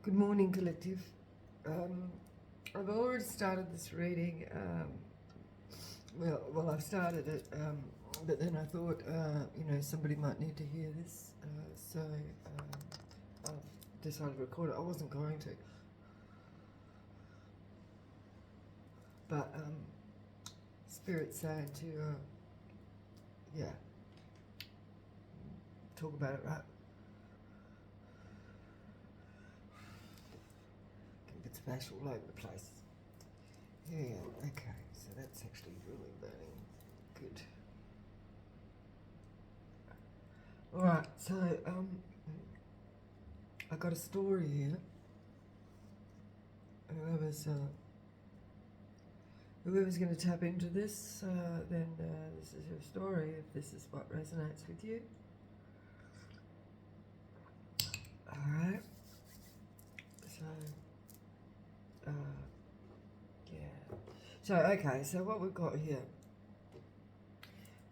Good morning, collective. I've already started this reading. I've started it, but then I thought, somebody might need to hear this, so I've decided to record it. I wasn't going to, but Spirit's saying to, talk about it, right? It's splash all over the place. Yeah, okay, so that's actually really burning good. Alright, so I got a story here. Whoever's going to tap into this, then this is your story, if this is what resonates with you. Alright, so So, okay, so what we've got here,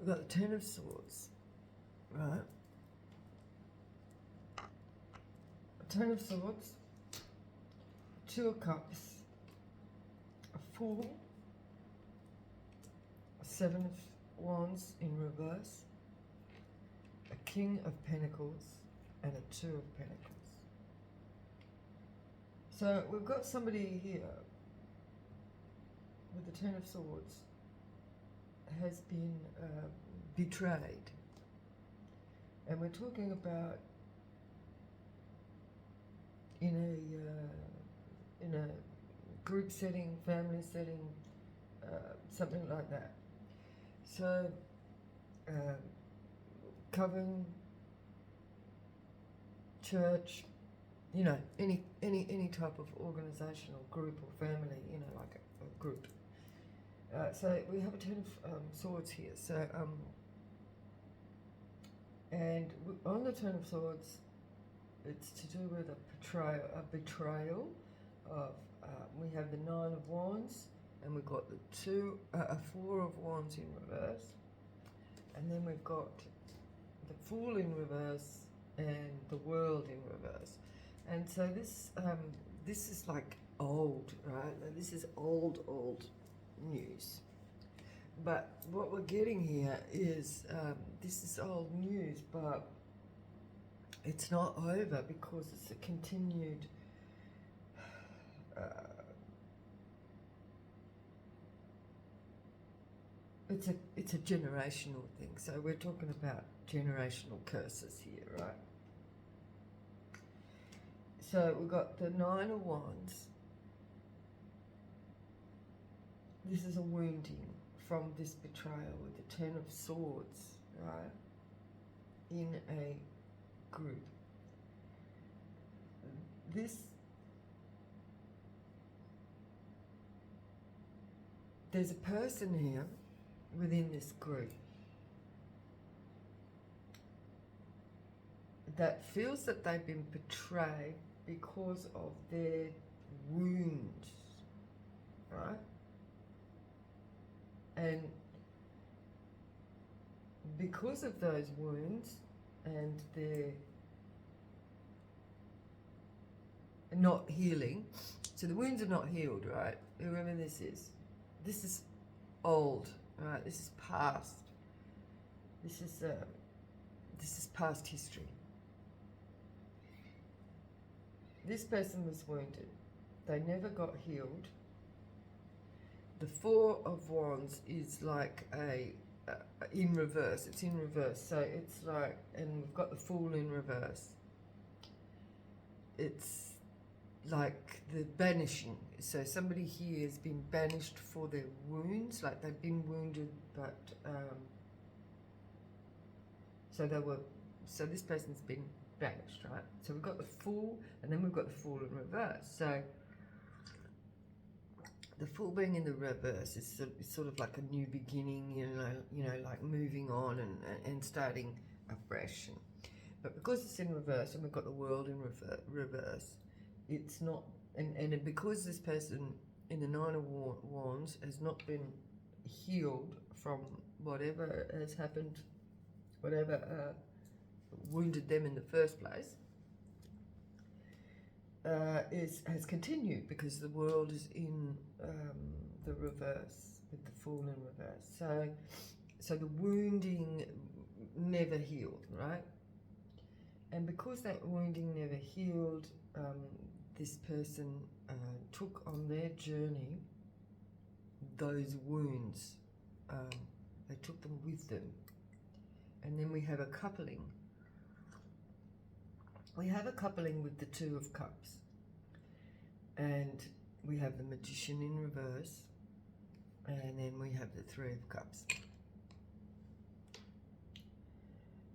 we've got the Ten of Swords, right? Ten of Swords, Two of Cups, a Fool, a Seven of Wands in reverse, a King of Pentacles, and a Two of Pentacles. So we've got somebody here with the Ten of Swords has been betrayed, and we're talking about in a group setting, family setting, something like that. So coven, church, any type of organization or group or family, like a group. So we have a Ten of Swords here. So and on the Ten of Swords, it's to do with a betrayal of. We have the Nine of Wands, and we've got a Four of Wands in reverse, and then we've got the Fool in reverse and the World in reverse. And so this is like old, right? This is old news. But what we're getting here is this is old news, but it's not over because it's a continued it's a generational thing. So we're talking about generational curses here, right? So we've got the Nine of Wands. This is a wounding from this betrayal with the Ten of Swords, right? In a group. There's a person here within this group that feels that they've been betrayed because of their wounds, right? And because of those wounds and their not healing, so the wounds are not healed, right? Whoever this is old, right? This is past. This is past history. This person was wounded. They never got healed. The Four of Wands is like in reverse. It's in reverse. So it's like, and we've got the Fool in reverse. It's like the banishing. So somebody here has been banished for their wounds, like they've been wounded, but so this person's been banished, right? So we've got the Fool, and then we've got the Fool in reverse. So the Fool being in the reverse is sort of like a new beginning, like moving on and starting afresh. But because it's in reverse, and we've got the World in reverse, it's not, and because this person in the Nine of Wands has not been healed from whatever has happened, whatever wounded them in the first place, has continued because the world is in the reverse, with the Fool in reverse. So the wounding never healed, right? And because that wounding never healed, this person took on their journey those wounds. They took them with them. And then we have a coupling. We have a coupling with the Two of Cups. And we have the Magician in reverse. And then we have the Three of Cups.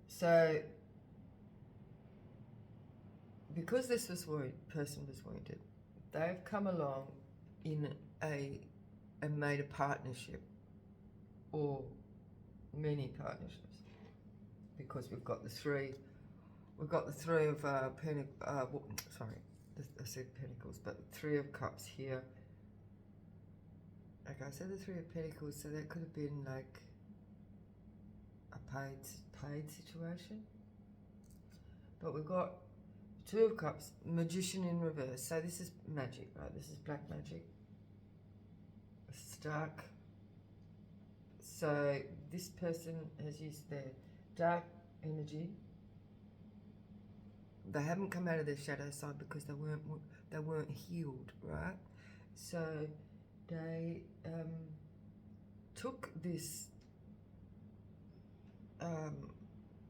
So, because this person was wounded, they've come along in and made a partnership, or many partnerships, because we've got the three of I said Pentacles, but Three of Cups here. Okay, so the Three of Pentacles, so that could have been like a paid situation, but we've got Two of Cups, Magician in reverse. So this is magic, right? This is black magic. This is dark. So this person has used their dark energy. They haven't come out of their shadow side because they weren't healed, right? So they took this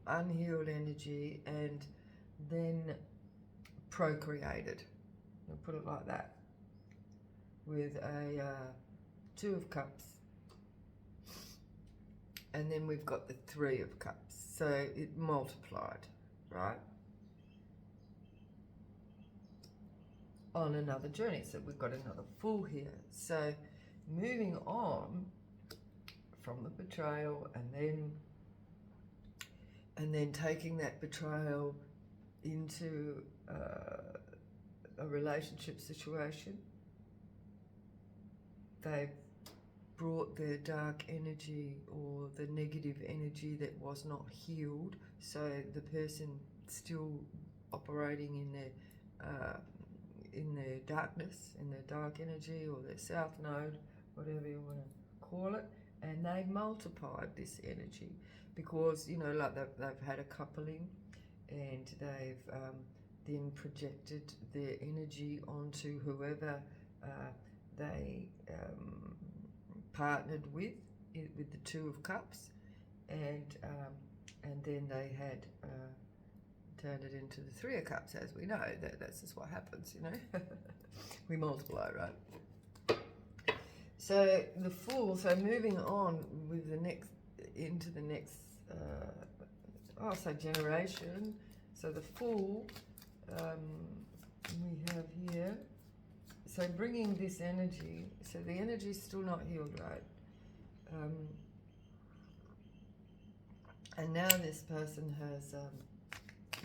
unhealed energy and then procreated, I'll put it like that, with a Two of Cups, and then we've got the Three of Cups, so it multiplied, right, on another journey. So we've got another Fool here. So moving on from the betrayal, and then taking that betrayal into a relationship situation. They've brought their dark energy or the negative energy that was not healed, so the person still operating in their darkness, in their dark energy, or their south node, whatever you want to call it, and they multiplied this energy because, you know, like they've had a coupling, and they've then projected their energy onto whoever they partnered with the Two of Cups, and then they had turned it into the Three of Cups. As we know, that's just what happens, you know. We multiply, right? So the Fool. So moving on with into the next. So generation. So the Fool we have here. So bringing this energy, so the energy is still not healed, right? And now this person has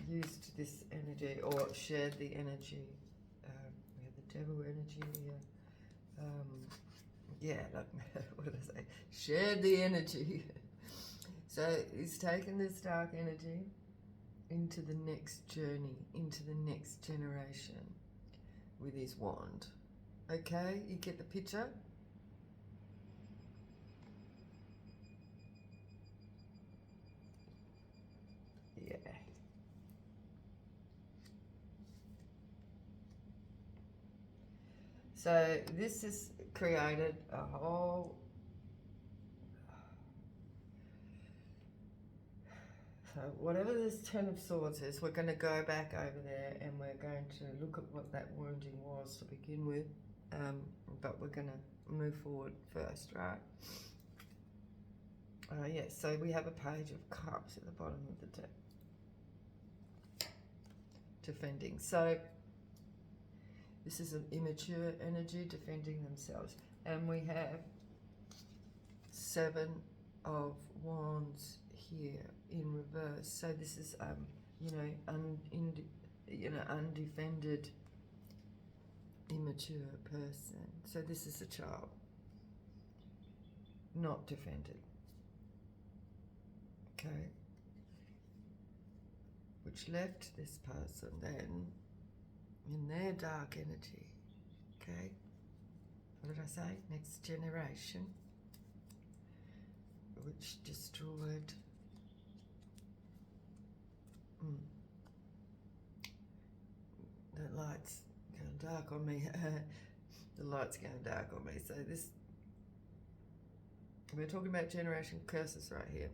used this energy, or shared the energy. We have the Devil energy here. Like, what did I say? Shared the energy. So he's taken this dark energy into the next journey, into the next generation with his wand. Okay, you get the picture? Yeah. So this has created a whole... So whatever this Ten of Swords is, we're going to go back over there and we're going to look at what that wounding was to begin with. But we're going to move forward first, right? Yes, so we have a Page of Cups at the bottom of the deck. Defending. So this is an immature energy defending themselves. And we have Seven of Wands here in reverse. So this is undefended, immature person. So this is a child, not defended. Okay. Which left this person then in their dark energy. Okay, what did I say? Next generation, which destroyed. The light's going dark on me. The light's going dark on me. So this, we're talking about generation curses right here.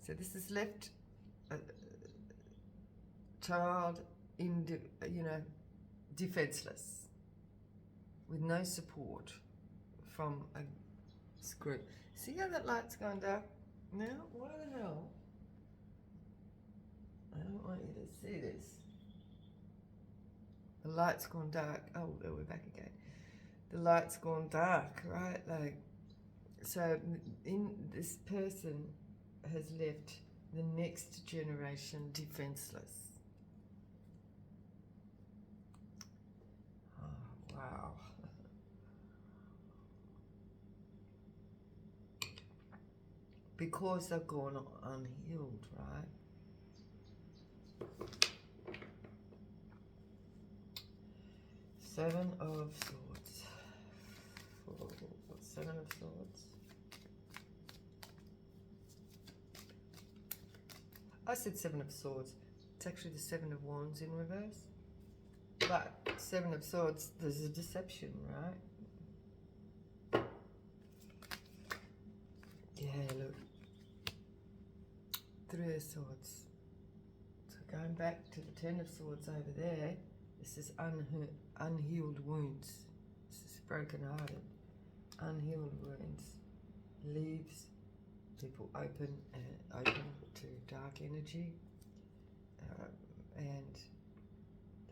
So this has left a child defenseless, with no support from a group. See how that light's going dark now? What the hell? I don't want you to see this. The light's gone dark. Oh, we're back again. The light's gone dark, right? Like, so in this person has left the next generation defenseless. Oh, wow. Because they've gone unhealed, right? Seven of Swords. Seven of Swords. I said Seven of Swords. It's actually the Seven of Wands in reverse. But Seven of Swords, there's a deception, right? Yeah, look. Three of Swords. So going back to the Ten of Swords over there, this is unhealed wounds. This is broken-hearted. Unhealed wounds. Leaves people open to dark energy. And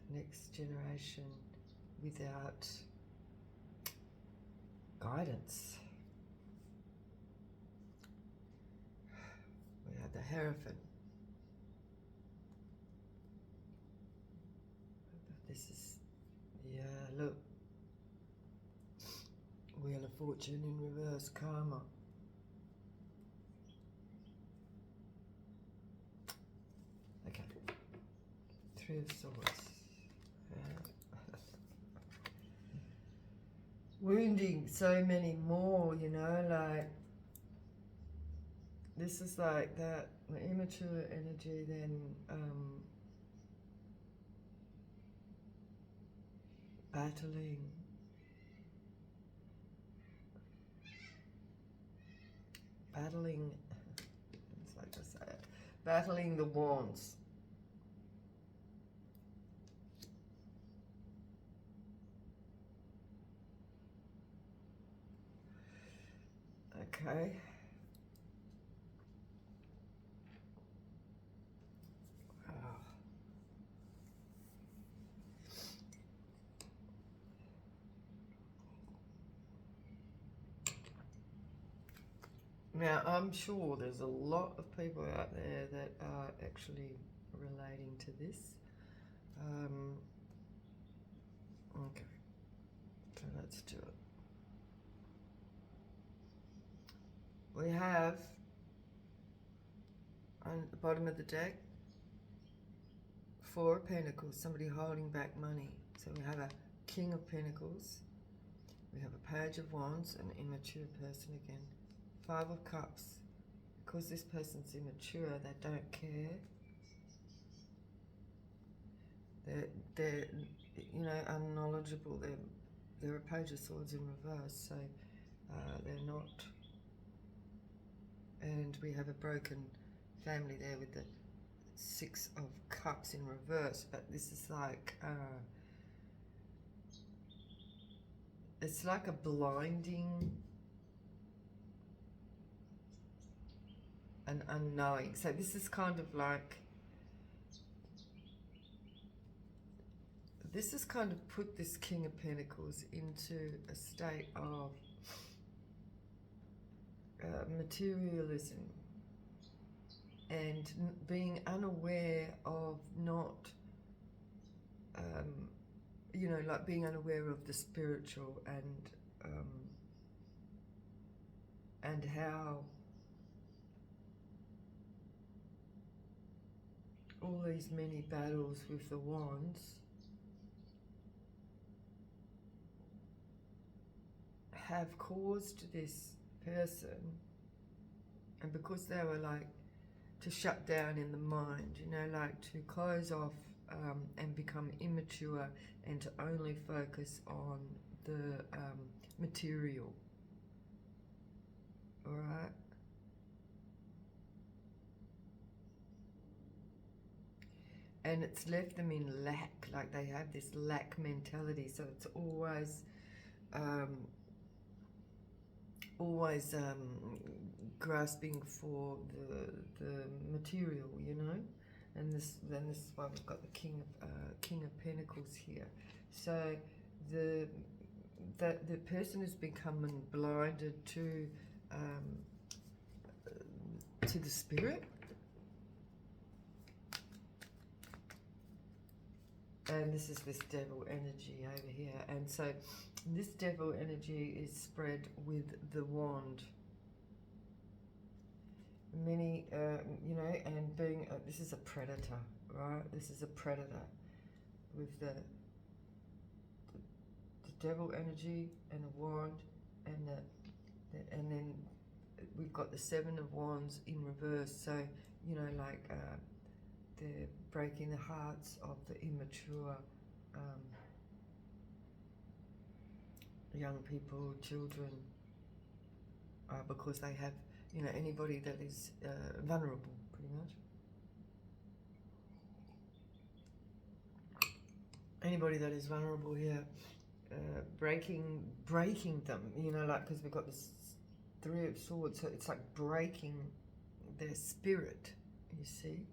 the next generation without guidance. We have the Hierophant. This is, yeah, look. Wheel of Fortune in reverse, karma. Okay. Three of Swords. Wounding so many more, you know, like, this is like that immature energy, then battling. It's like I say it, battling the wands. Okay. Wow. Now, I'm sure there's a lot of people out there that are actually relating to this. Okay, so let's do it. We have, on the bottom of the deck, Four of Pentacles, somebody holding back money. So we have a King of Pentacles, we have a Page of Wands, an immature person again. Five of Cups, because this person's immature, they don't care. They're you know, unknowledgeable. They're a Page of Swords in reverse, so they're not. And we have a broken family there with the Six of Cups in reverse, but this is like it's like a blinding and unknowing. So this is kind of like, this has kind of put this King of Pentacles into a state of materialism and being unaware of not, you know, like being unaware of the spiritual and how all these many battles with the wands have caused this person, and because they were like to shut down in the mind, you know, like to close off and become immature and to only focus on the material. All right. And it's left them in lack, like they have this lack mentality. So it's always grasping for the material, you know. And then this is why we've got the King of Pentacles here. So the person has become blinded to the spirit. And this is this devil energy over here. And so this devil energy is spread with the wand. Many, you know, and being, this is a predator, right? This is a predator with the devil energy and a wand, and and then we've got the Seven of Wands in reverse. So, you know, like they're breaking the hearts of the immature young people, children, because they have, you know, anybody that is vulnerable, pretty much. Anybody that is vulnerable here, breaking them, you know, like, because we've got this Three of Swords, so it's like breaking their spirit, you see,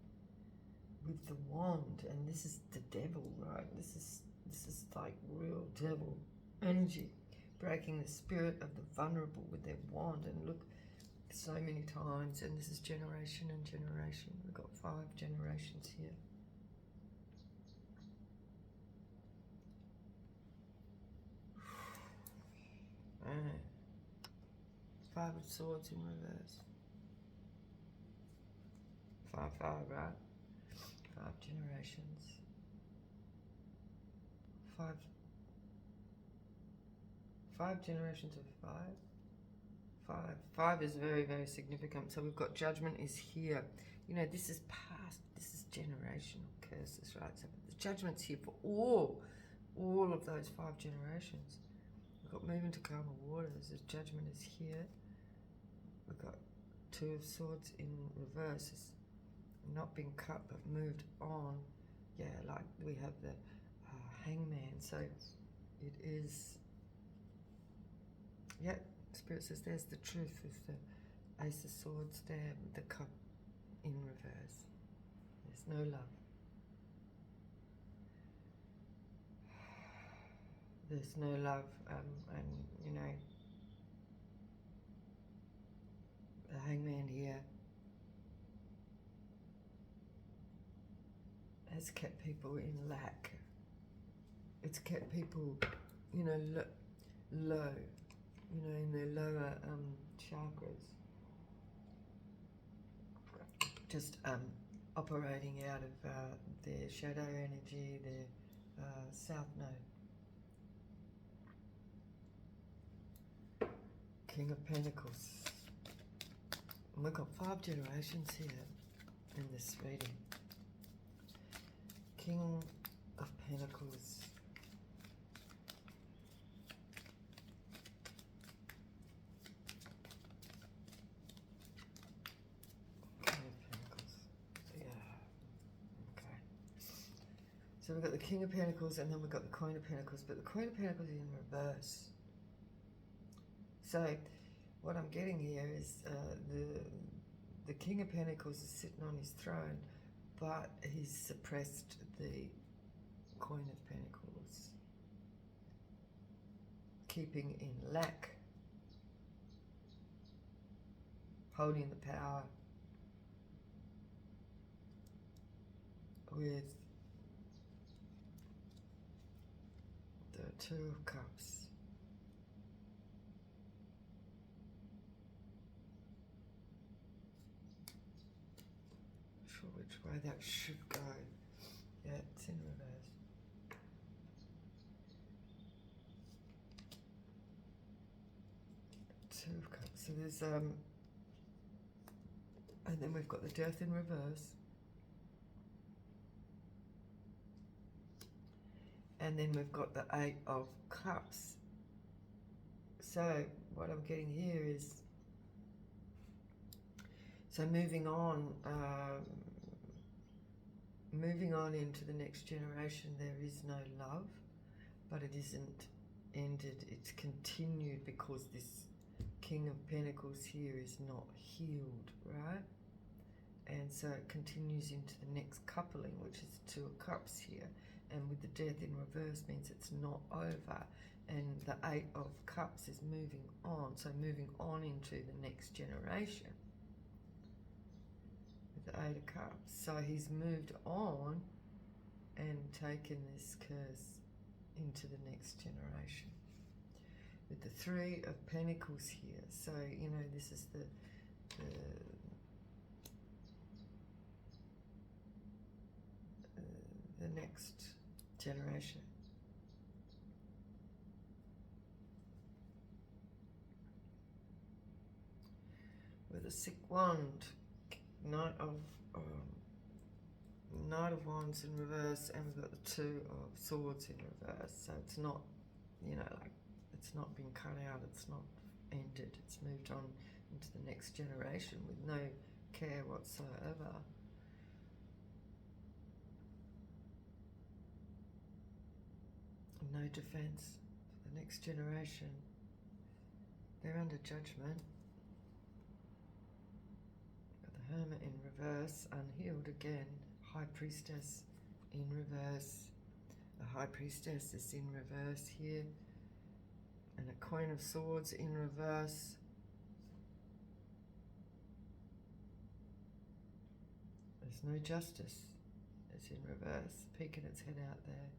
with the wand. And this is the devil, right? This is like real devil energy, breaking the spirit of the vulnerable with their wand. And look, so many times, and this is generation and generation. We've got 5 generations here. Alright. 5 of Swords in reverse. 5, right? 5 generations. 5 generations of 5. 5 is very, very significant. So we've got Judgment is here. You know, this is past. This is generational curses, right? So the Judgment's here for all of those 5 generations. We've got Moving to Calmer Waters. The Judgment is here. We've got 2 of Swords in reverse. It's not been cut but moved on. Yeah, like we have the Hangman. So it is, yeah, Spirit says there's the truth with the Ace of Swords there, with the Cup in reverse. There's no love. There's no love, and you know, the Hangman here has kept people in lack. It's kept people, you know, low, you know, in their lower chakras, just operating out of their shadow energy, their south node. King of Pentacles. And we've got 5 generations here in this reading. King of Pentacles. King of Pentacles. Yeah. Okay. So we've got the King of Pentacles, and then we've got the Queen of Pentacles, but the Queen of Pentacles is in reverse. So what I'm getting here is the King of Pentacles is sitting on his throne, but he's suppressed the Queen of Pentacles, keeping in lack, holding the power with the 2 of Cups. Which way that should go. Yeah, it's in reverse. Two of Cups. So there's and then we've got the Death in reverse. And then we've got the Eight of Cups. So what I'm getting here is, so moving on into the next generation, there is no love, but it isn't ended, it's continued, because this King of Pentacles here is not healed, right? And so it continues into the next coupling, which is Two of Cups here. And with the Death in reverse means it's not over. And the Eight of Cups is moving on. So moving on into the next generation. With the Eight of Cups. So he's moved on and taken this curse into the next generation. With the Three of Pentacles here. So, you know, this is the next generation. With a sick wand, Knight of Wands in reverse, and we've got the Two of Swords in reverse. So it's not, you know, like, it's not been cut out, it's not ended, it's moved on into the next generation with no care whatsoever. No defense for the next generation. They're under judgment. Got the Hermit in reverse, unhealed again. High Priestess in reverse. The High Priestess is in reverse here. And a Queen of Swords in reverse. There's no justice. It's in reverse, peeking its head out there.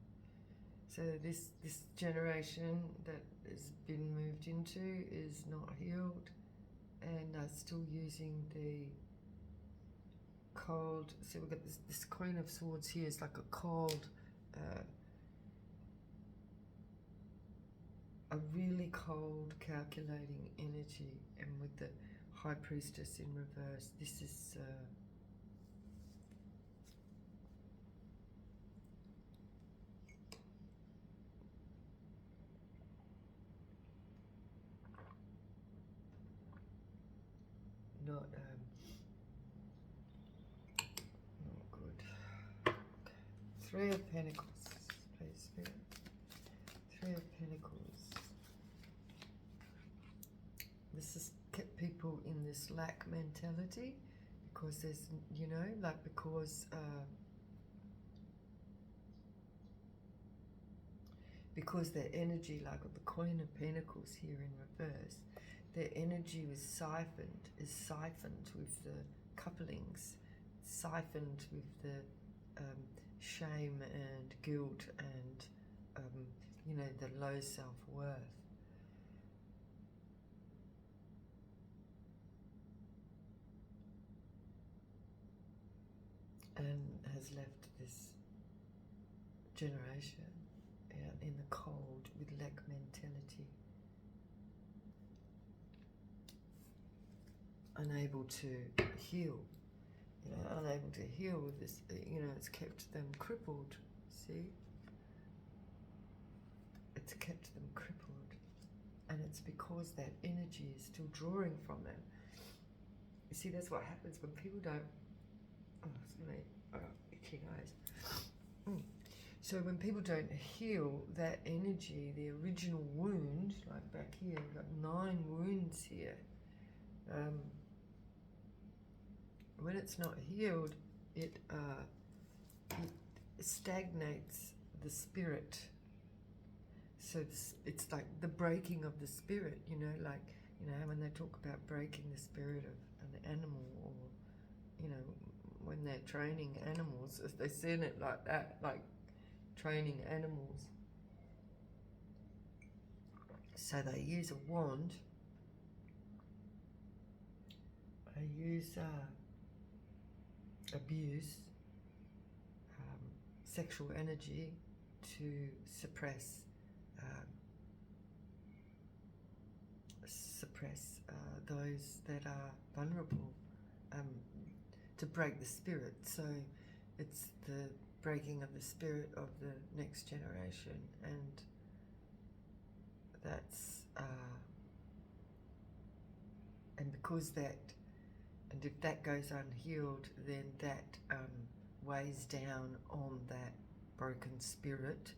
So this generation that has been moved into is not healed, and are still using the cold. So we've got this Queen of Swords here is like a cold, a really cold, calculating energy, and with the High Priestess in reverse, this is not good. Three of Pentacles, please, Spirit. Three of Pentacles. This has kept people in this lack mentality, because there's, you know, like, because their energy, like with the Queen of Pentacles here in reverse, their energy was siphoned, is siphoned with the couplings, siphoned with the shame and guilt and, you know, the low self-worth. And has left this generation in the cold with lack mentality. Unable to heal, you know, unable to heal with this, you know, it's kept them crippled, see? It's kept them crippled, and it's because that energy is still drawing from them. You see, that's what happens when people don't, itchy nose. So when people don't heal that energy, the original wound, like back here, we've got 9 wounds here, when it's not healed, it stagnates the spirit. So it's like the breaking of the spirit, you know, like, you know, when they talk about breaking the spirit of an animal, or, you know, when they're training animals, they're seeing it like that, like training animals. So they use a wand. They use abuse, sexual energy to suppress suppress those that are vulnerable, to break the spirit. So it's the breaking of the spirit of the next generation, and that's and because that, and if that goes unhealed, then that weighs down on that broken spirit,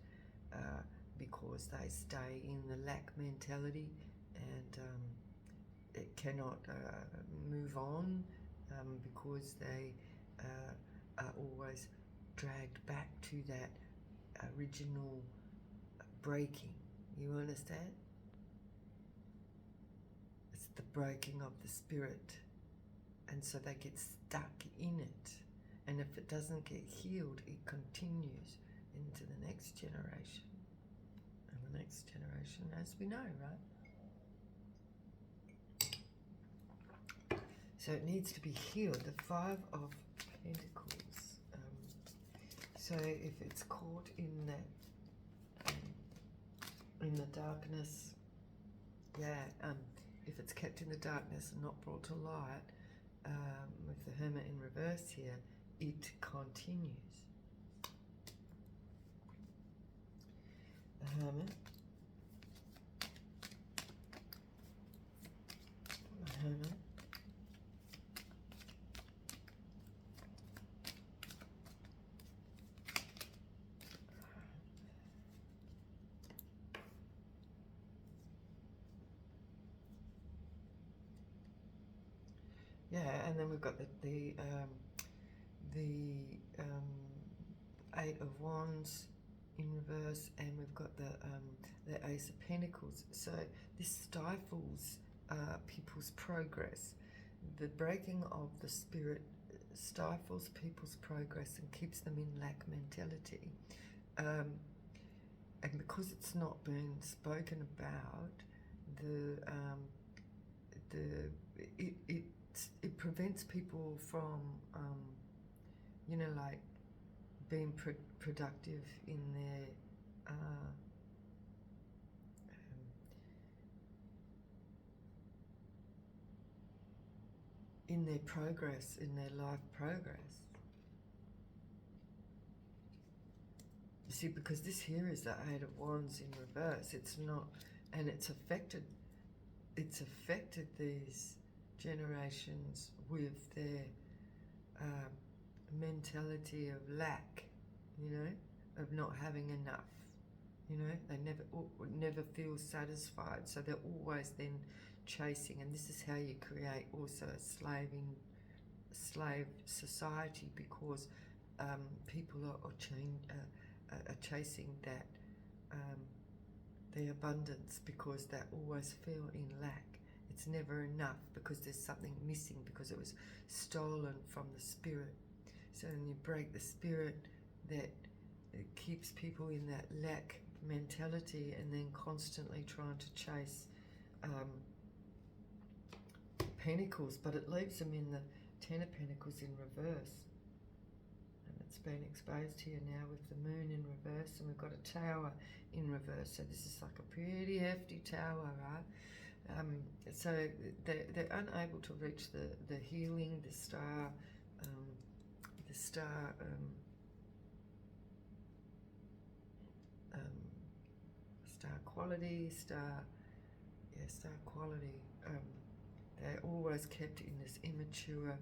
because they stay in the lack mentality, and it cannot move on, because they are always dragged back to that original breaking. You understand? It's the breaking of the spirit, and so they get stuck in it, and if it doesn't get healed, it continues into the next generation, and the next generation, as we know, right? So it needs to be healed. The Five of Pentacles. So if it's caught in that, in the darkness, if it's kept in the darkness and not brought to light, with the Hermit in reverse here, it continues. The Hermit. The Hermit. Yeah, and then we've got the Eight of Wands in reverse, and we've got the Ace of Pentacles. So this stifles people's progress. The breaking of the spirit stifles people's progress and keeps them in lack mentality. And because it's not been spoken about, it prevents people from, like being productive in their progress, in their life progress. You see, because this here is the Eight of Wands in reverse. It's not, and it's affected these generations with their mentality of lack, of not having enough. They never feel satisfied, so they're always then chasing, and this is how you create also a slave society, because people are chasing that the abundance, because they always feel in lack. It's never enough because there's something missing, because it was stolen from the spirit. So when you break the spirit, that it keeps people in that lack mentality, and then constantly trying to chase Pentacles, but it leaves them in the Ten of Pentacles in reverse. And it's been exposed here now with the Moon in reverse, and we've got a Tower in reverse. So this is like a pretty hefty tower, right? So they're unable to reach the healing, the star quality, star quality. They're always kept in this immature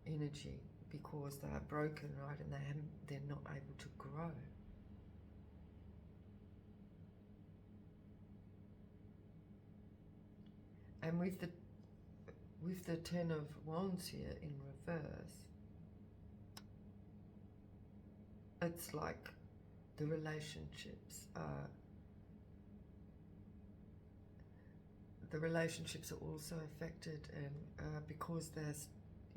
energy because they are broken, right? And they're not able to grow. And with the Ten of Wands here in reverse, it's like the relationships are also affected, and because they're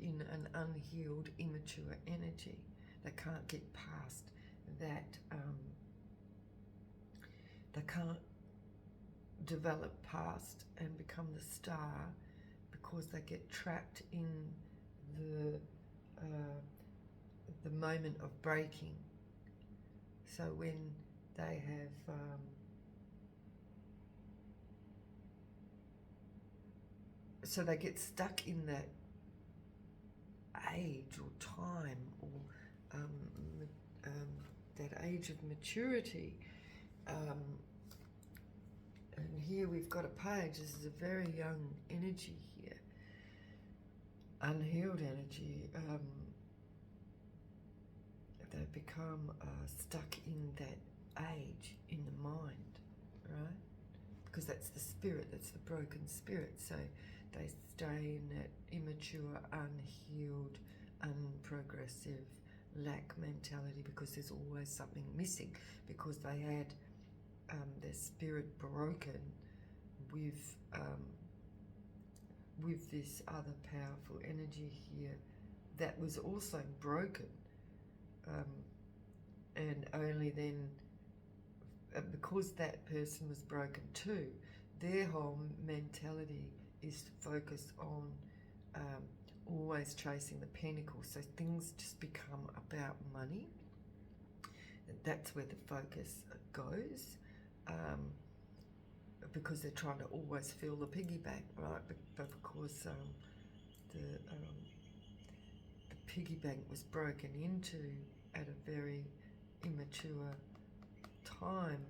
in an unhealed, immature energy, they can't get past that. They can't develop past and become the star, because they get trapped in the moment of breaking. So when they have so they get stuck in that age or time, or that age of maturity. And here we've got a page. This is a very young energy here, unhealed energy. They become stuck in that age in the mind, right? Because that's the spirit, that's the broken spirit. So they stay in that immature, unhealed, unprogressive lack mentality, because there's always something missing, because they had their spirit broken with this other powerful energy here that was also broken, and only then, because that person was broken too, their whole mentality is focused on always chasing the pinnacle. So things just become about money. That's where the focus goes, because they're trying to always fill the piggy bank, right? But because the piggy bank was broken into at a very immature time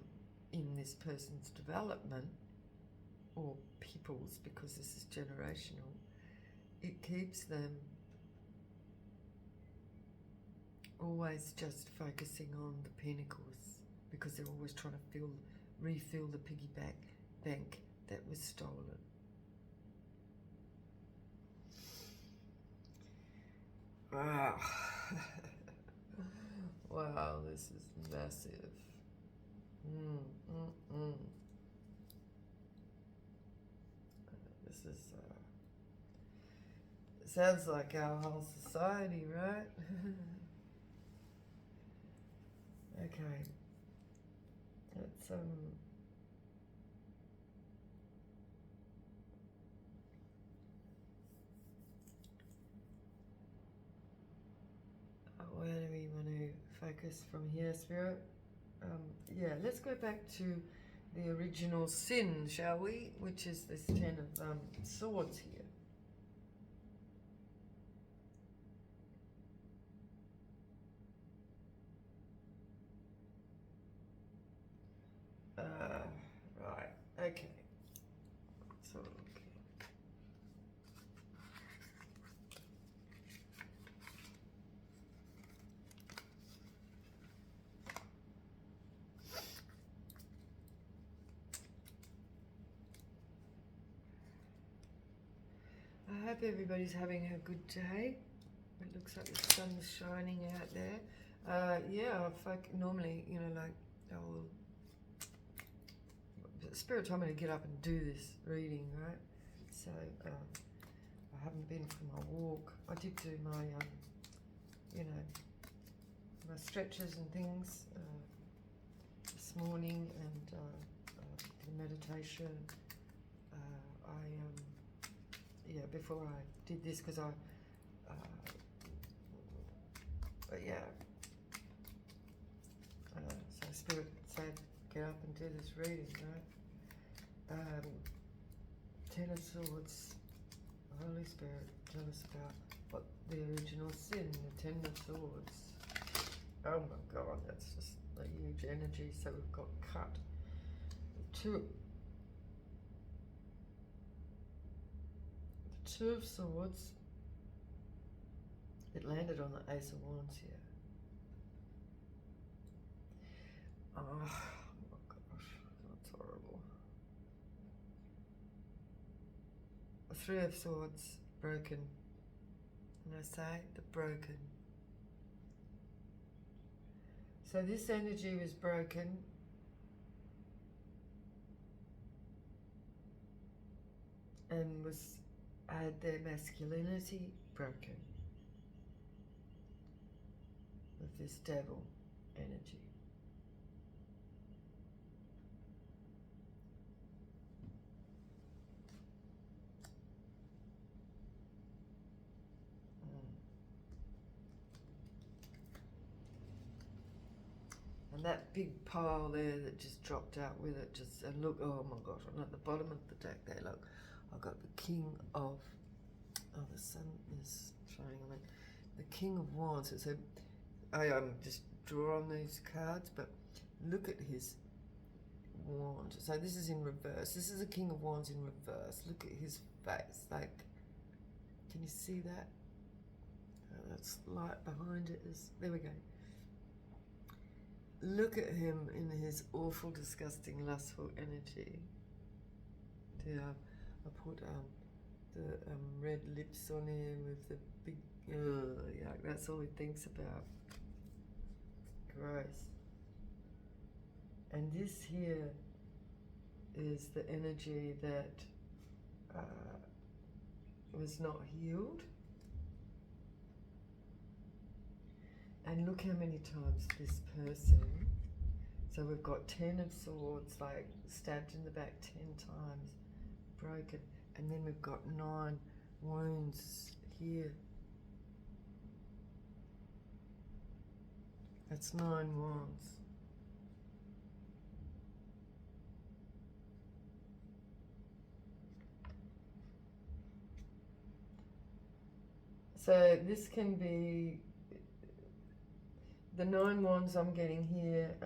in this person's development, or people's, because this is generational, it keeps them always just focusing on the pinnacles, because they're always trying to refill the piggy bank that was stolen. Wow. Wow, this is massive. This is sounds like our whole society, right? Okay, let's where do we want to focus from here, Spirit? Yeah, let's go back to the original sin, shall we? Which is this 10 of swords here. Right, okay. So, okay. I hope everybody's having a good day. It looks like the sun's shining out there. Yeah, normally, you know, like, Spirit told me to get up and do this reading, right? So I haven't been for my walk. I did do my, you know, my stretches and things this morning, and the meditation. Yeah, before I did this, because but yeah. So Spirit said, get up and do this reading, right? 10 of Swords, Holy Spirit, tell us about what the original sin, the 10 of Swords. Oh my God, that's just a huge energy. So we've got cut. The Two of Swords. It landed on the Ace of Wands here. Oh my gosh, that's horrible. The Three of Swords, broken. And I say the broken. So this energy was broken. And had their masculinity broken with this devil energy. And that big pile there that just dropped out with it, and look, oh my gosh, and at the bottom of the deck there, look, I've got the King of, oh, the sun is shining on it. The King of Wands. So I just draw on these cards, but look at his wand. So this is in reverse. This is a King of Wands in reverse. Look at his face. Like, can you see that? Oh, that's light behind it. There we go. Look at him in his awful, disgusting, lustful energy. I put the red lips on him with the big, yeah, that's all he thinks about. Gross. And this here is the energy that was not healed. And look how many times this person, so we've got 10 of swords, like stabbed in the back 10 times, broken, and then we've got 9 wounds here. That's 9 wands. So this can be, the 9 wands I'm getting here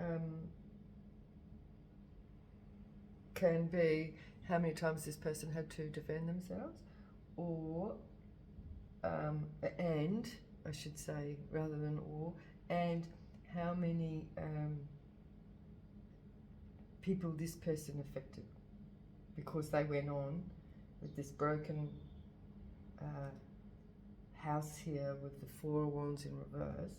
can be how many times this person had to defend themselves, or, and, I should say, rather than or, and how many people this person affected because they went on with this broken house here with the 4 of Wands in reverse,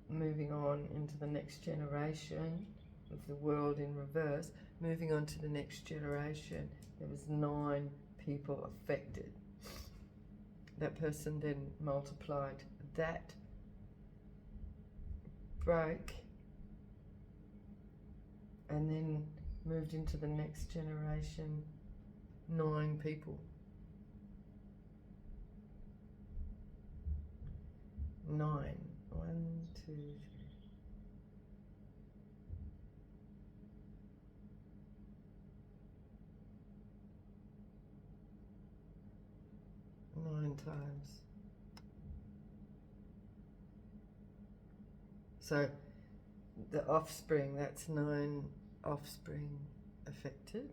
moving on into the next generation with the World in reverse, moving on to the next generation. There was 9 people affected. That person then multiplied that break and then moved into the next generation, 9 people. 9. 1, 2, 3. 9 times. So the offspring, that's 9 offspring affected.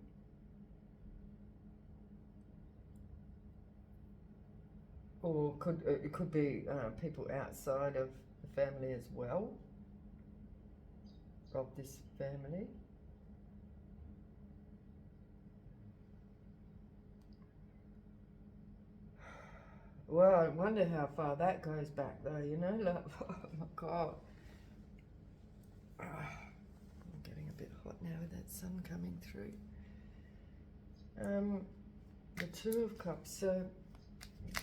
Or it could be people outside of the family as well, of this family. Well, I wonder how far that goes back though, you know, like, oh my God. I'm getting a bit hot now with that sun coming through. The 2 of Cups.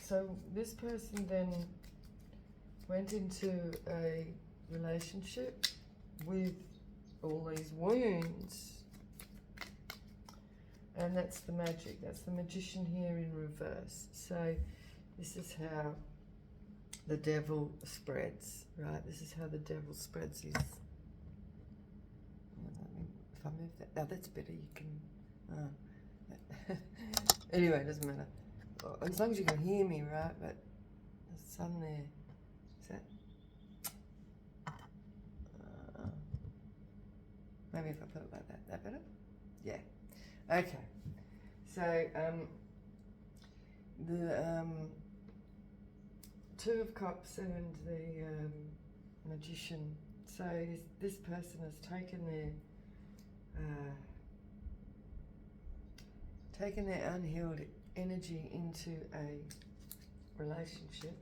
So this person then went into a relationship with all these wounds. And that's the magic. That's the Magician here in reverse. So this is how the devil spreads, right? This is how the devil spreads his... If I move that... Oh, that's better. You can... Anyway, it doesn't matter. As long as you can hear me, right? But the sun there, is that? Maybe if I put it like that, that better? Yeah. Okay. So the 2 of Cups and the Magician. So this person has taken their unhealed energy into a relationship,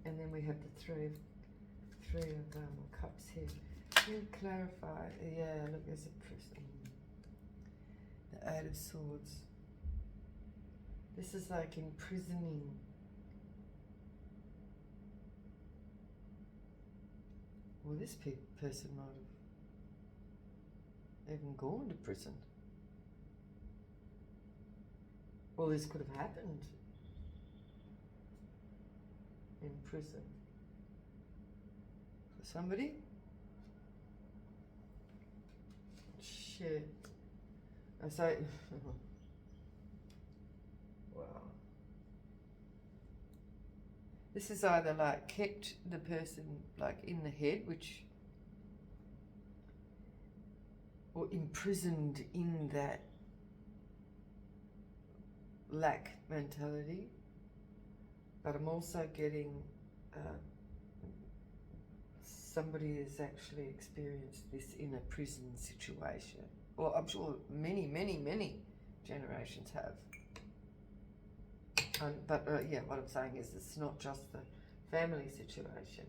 and then we have the three of Cups here. Can you clarify? Yeah, look, there's a person. The 8 of Swords. This is like imprisoning. Well, this person might have even gone to prison. Well, this could have happened in prison for somebody. Shit. I say, This is either like kept the person like in the head, or imprisoned in that lack mentality, but I'm also getting somebody has actually experienced this in a prison situation. Well, I'm sure many generations have. But what I'm saying is it's not just the family situation,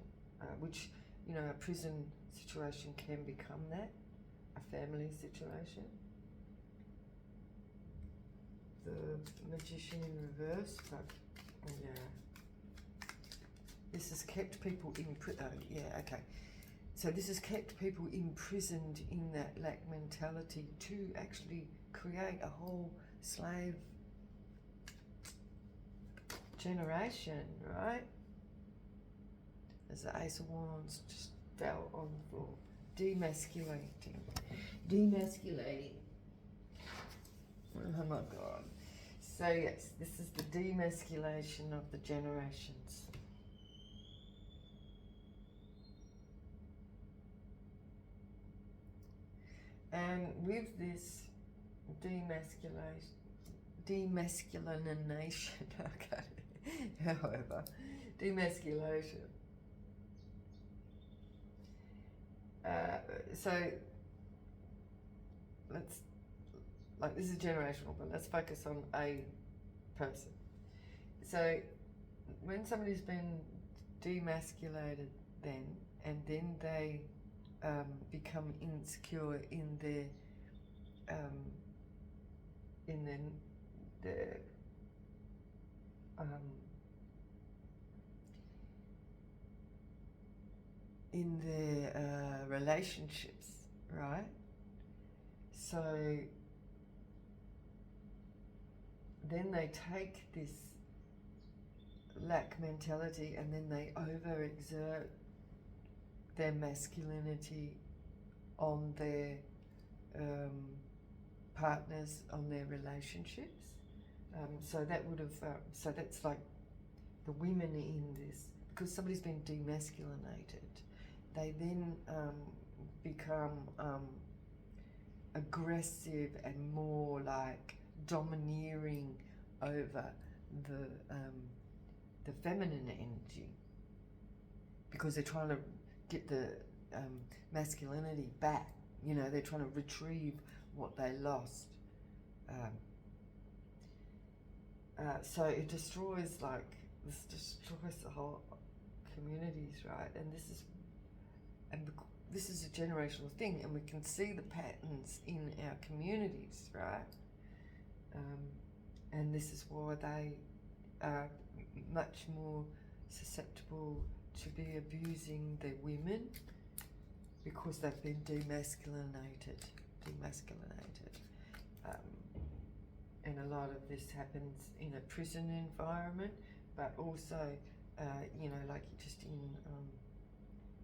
which, a prison situation can become that, a family situation. The Magician in reverse, but this has kept people so this has kept people imprisoned in that lack mentality to actually create a whole slave generation, right? As the Ace of Wands just fell on the floor. Demasculating. Oh my God. So yes, this is the demasculation of the generations. And with this demasculination, however, demasculation. So this is generational, but let's focus on a person. So when somebody's been demasculated and then they become insecure in their relationships, right? So then they take this lack mentality and then they overexert their masculinity on their partners, on their relationships. So that would have, so that's like the women in this, because somebody's been demasculinated, they then become aggressive and more like domineering over the feminine energy, because they're trying to get the masculinity back. They're trying to retrieve what they lost. So it destroys the whole communities, right? And this is a generational thing, and we can see the patterns in our communities, right? And this is why they are much more susceptible to be abusing their women, because they've been demasculinated. And a lot of this happens in a prison environment, but also, just in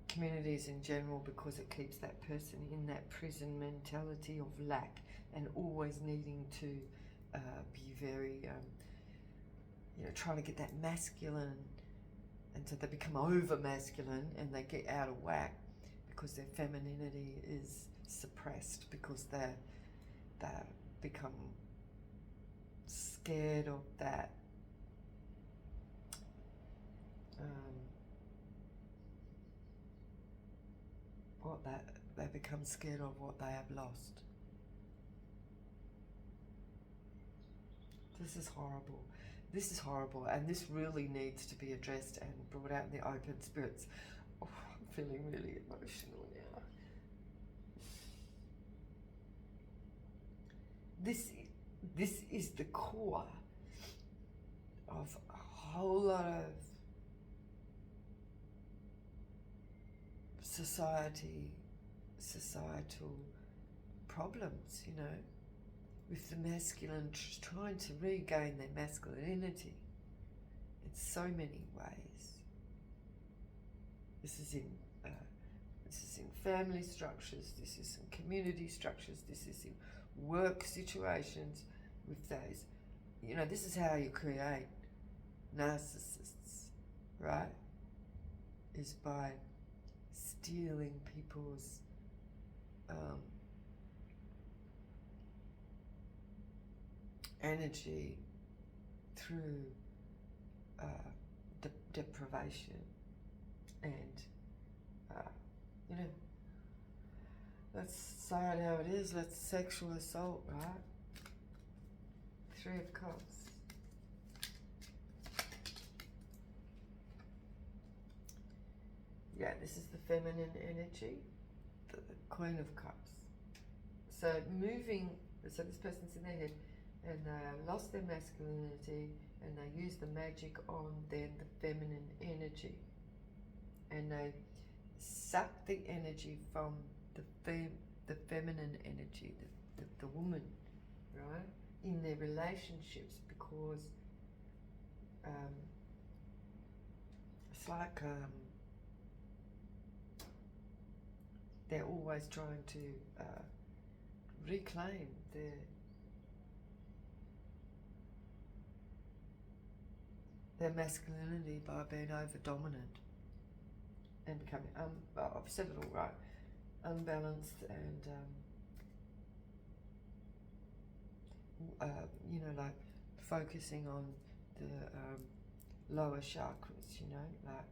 communities in general, because it keeps that person in that prison mentality of lack and always needing to be very, trying to get that masculine, and so they become over masculine and they get out of whack because their femininity is suppressed, because they become scared of that they become scared of what they have lost. This is horrible, and this really needs to be addressed and brought out in the open. Spirits. Oh, I'm feeling really emotional now. This is the core of a whole lot of societal problems, with the masculine trying to regain their masculinity in so many ways. This is in family structures, this is in community structures, this is in work situations with those. This is how you create narcissists, right, is by stealing people's energy through deprivation and, you know, let's say it how it is, let's sexual assault, right? 3 of Cups. Yeah, this is the feminine energy, the Queen of Cups. So so this person's in their head and they lost their masculinity and they use the magic on then the feminine energy. And they suck the energy from the feminine energy, the woman, right, in their relationships, because it's like they're always trying to reclaim their masculinity by being over dominant and becoming I've said it all right, unbalanced and you know, like focusing on the lower chakras, you know, like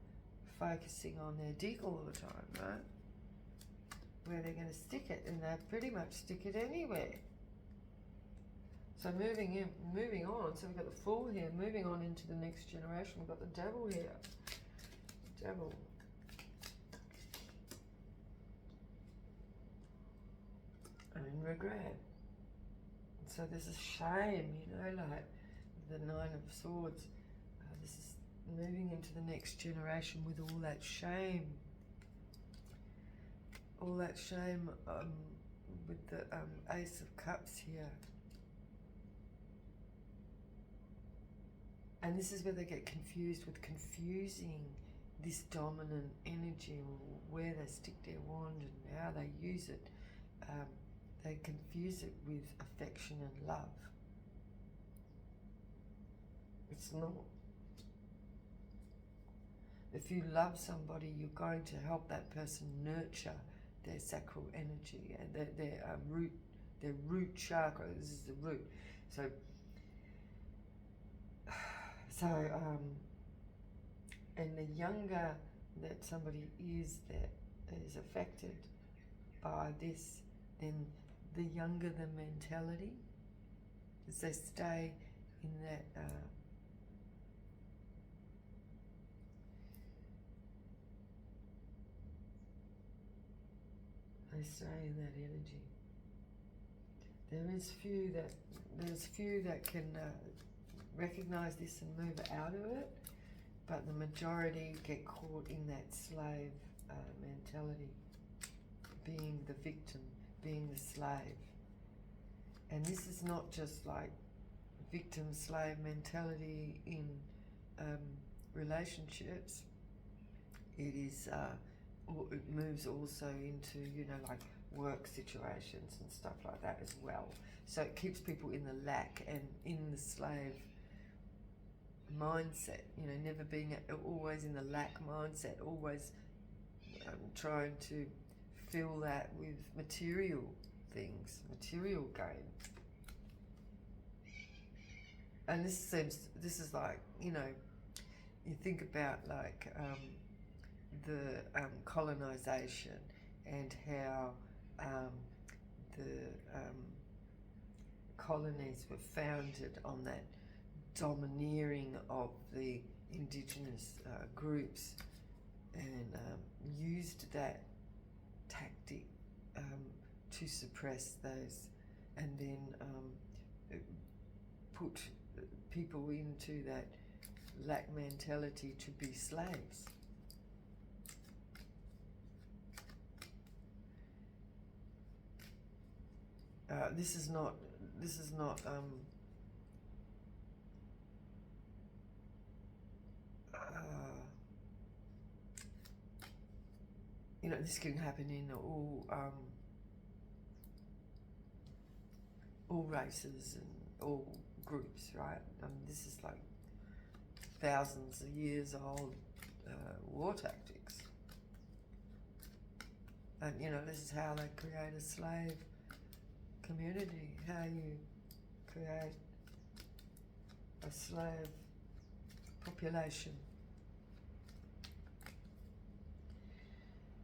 focusing on their dick all the time, right? Where they're going to stick it, and they pretty much stick it anywhere. So moving on, so we've got the Fool here, moving on into the next generation, we've got the Devil here. Devil. And regret. So there's a shame, you know, like the 9 of Swords. This is moving into the next generation with all that shame. All that shame with the Ace of Cups here. And this is where they get confused with confusing this dominant energy, where they stick their wand and how they use it. They confuse it with affection and love. It's not. If you love somebody, you're going to help that person nurture their sacral energy and their root chakra. This is the root. So and the younger that somebody is that is affected by this, then the younger the mentality, as they stay in that they stay in that energy. There's few that can recognize this and move out of it, but the majority get caught in that slave mentality, being the victim, being the slave. And this is not just like victim-slave mentality in relationships. It is, it moves also into, you know, like work situations and stuff like that as well. So it keeps people in the lack and in the slave mindset, you know, never being always in the lack mindset, always trying to fill that with material things, material gain. And this is like, you know, you think about like the colonization and how the colonies were founded on that domineering of the indigenous groups, and used that tactic to suppress those, and then put people into that lack mentality to be slaves. This is not you know, this can happen in all races and all groups, right? This is like thousands of years old war tactics. And, you know, this is how they create a slave community, how you create a slave population.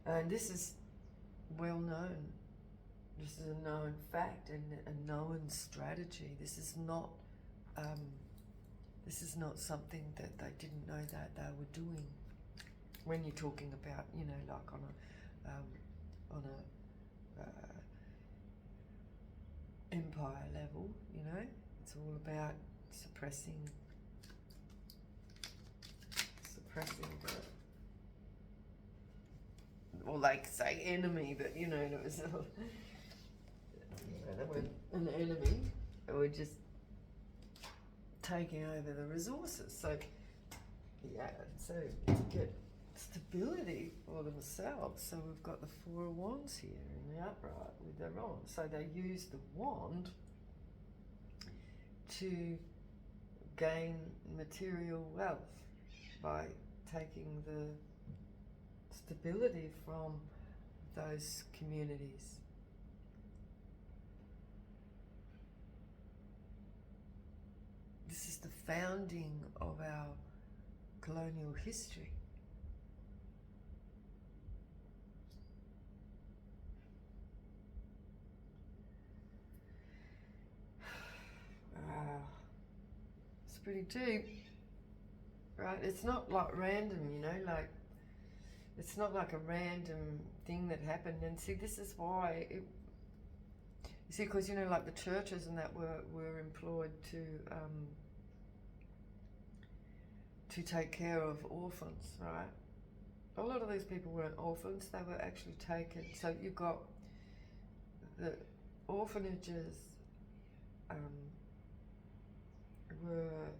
And this is well known. This is a known fact and a known strategy. This is not something that they didn't know that they were doing. When you're talking about, you know, like on a empire level, you know, it's all about suppressing the, or like say enemy, but you know, it was they weren't an enemy, they were just taking over the resources. So yeah, so to get stability for themselves. So we've got the Four of Wands here in the upright with their wand. So they use the wand to gain material wealth by taking the stability from those communities. This is the founding of our colonial history. Wow. It's pretty deep, right? It's not like random, you know, like it's not like a random thing that happened. And see, this is why you see, because, you know, like the churches and that were employed to take care of orphans, right? A lot of these people weren't orphans, they were actually taken. So you've got the orphanages were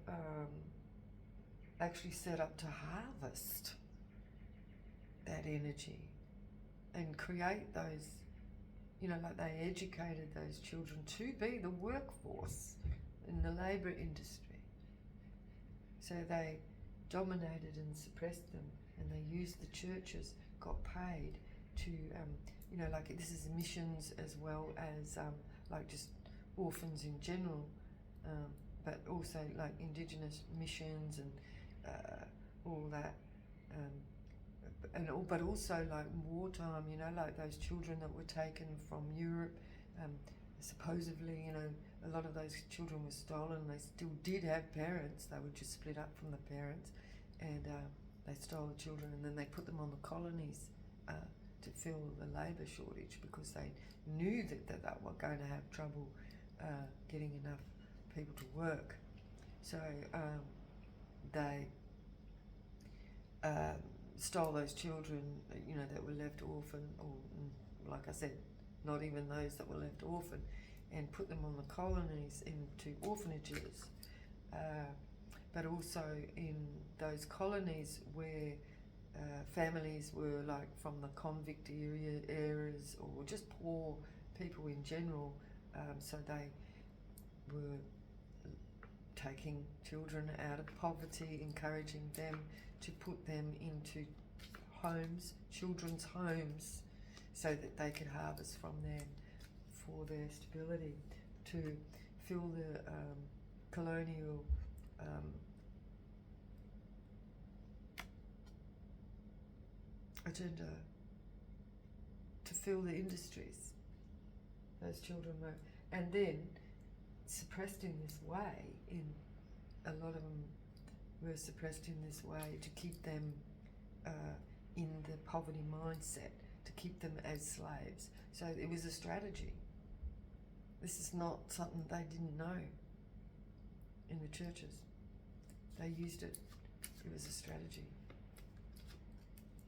actually set up to harvest that energy and create those, you know, like they educated those children to be the workforce in the labour industry. So they dominated and suppressed them, and they used the churches, got paid to, you know, like this is missions as well as like just orphans in general, but also like indigenous missions and all that, but also like wartime, you know, like those children that were taken from Europe, supposedly, you know, a lot of those children were stolen. They still did have parents, they were just split up from the parents, and they stole the children, and then they put them on the colonies to fill the labour shortage, because they knew that they were going to have trouble getting enough people to work. So they stole those children, you know, that were left orphan, or like I said, not even those that were left orphan, and put them on the colonies into orphanages, but also in those colonies where families were like from the convict areas or just poor people in general, so they were taking children out of poverty, encouraging them to put them into homes, children's homes, so that they could harvest from them for their stability, to fill the colonial agenda, to fill the industries. Those children were, and then suppressed in this way, in a lot of them were suppressed in this way to keep them in the poverty mindset, to keep them as slaves. So it was a strategy. This is not something they didn't know in the churches. They used it. It was a strategy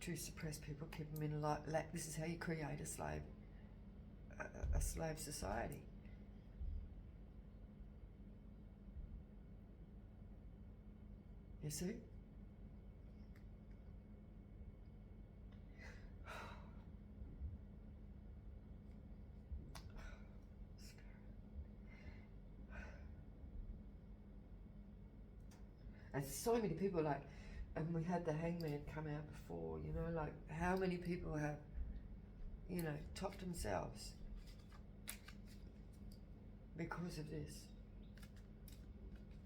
to suppress people, keep them in lack. This is how you create a slave society. You see? And so many people like And we had the hangman come out before, you know, like how many people have, you know, topped themselves because of this.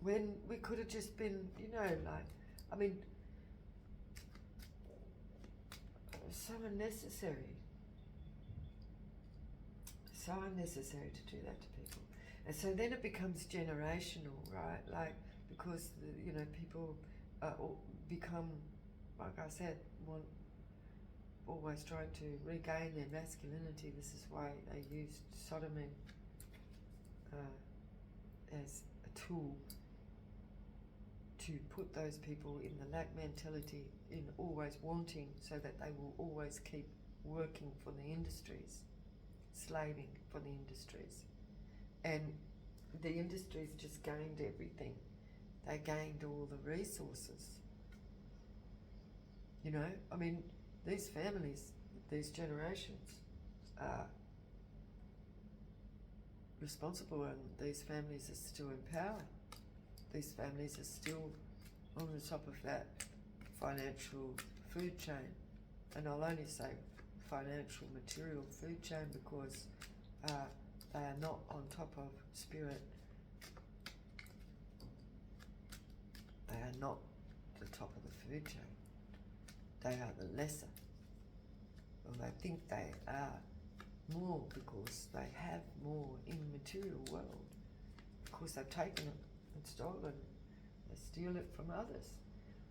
When we could have just been, you know, like, I mean, so unnecessary. So unnecessary to do that to people. And so then it becomes generational, right? Like, because, you know, people become, like I said, always trying to regain their masculinity. This is why they used sodomy as a tool to put those people in the lack mentality, in always wanting, so that they will always keep working for the industries, slaving for the industries. And the industries just gained everything. They gained all the resources. You know, I mean, these families, these generations are responsible, and these families are still in power. These families are still on the top of that financial food chain. And I'll only say financial, material food chain because they are not on top of spirit. They are not the top of the food chain. They are the lesser. Well, they think they are more because they have more in the material world. Because they've taken it and stolen. They steal it from others.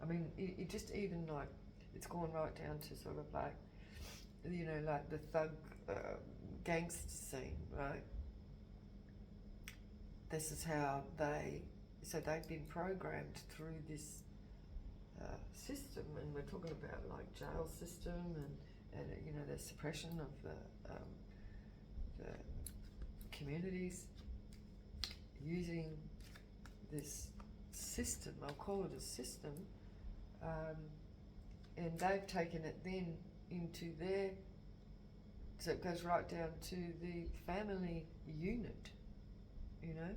I mean, it just even like, it's gone right down to sort of like, you know, like the thug gangster scene, right? This is how they've been programmed through this system, and we're talking about like jail system and you know, the suppression of the communities, using this system, I'll call it a system, and they've taken it then into their, so it goes right down to the family unit, you know,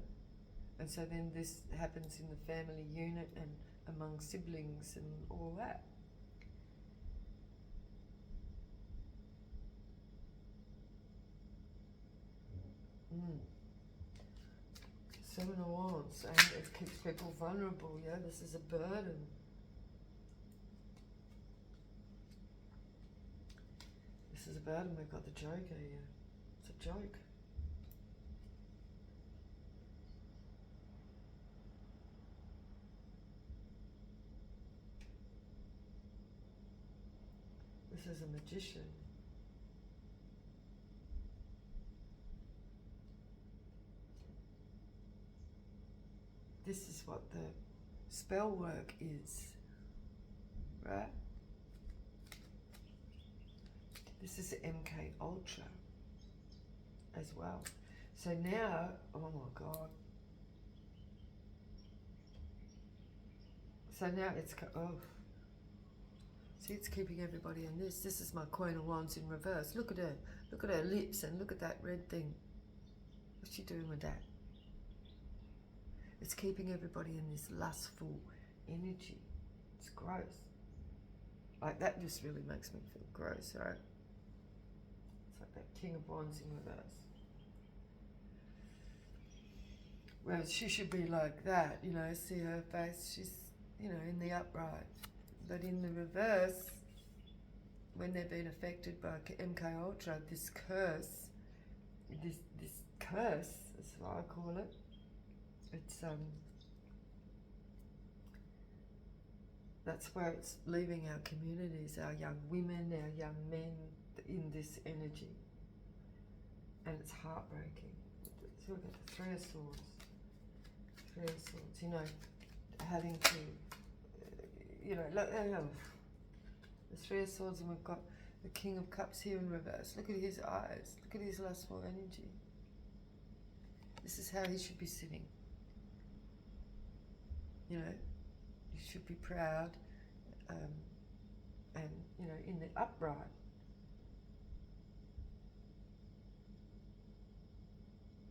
and so then this happens in the family unit and among siblings and all that. Seven of Wands, and it keeps people vulnerable. Yeah, this is a burden. This is a burden. We've got the Joker here. It's a joke. This is a Magician. This is what the spell work is, right? This is MK Ultra as well. So now, oh my God. So now it's, oh. See, it's keeping everybody in this. This is my Queen of Wands in reverse. Look at her. Look at her lips and look at that red thing. What's she doing with that? It's keeping everybody in this lustful energy. It's gross. Like, that just really makes me feel gross, right? It's like that King of Wands in reverse. Whereas she should be like that, you know, see her face, she's, you know, in the upright. But in the reverse, when they've been affected by MK Ultra, this curse, this curse, is what I call it. It's that's where it's leaving our communities, our young women, our young men in this energy, and it's heartbreaking. So we've got the Three of Swords. Three of Swords. You know, having to, you know, look, the Three of Swords, and we've got the King of Cups here in reverse. Look at his eyes. Look at his lustful energy. This is how he should be sitting. You know, you should be proud, and, you know, in the upright.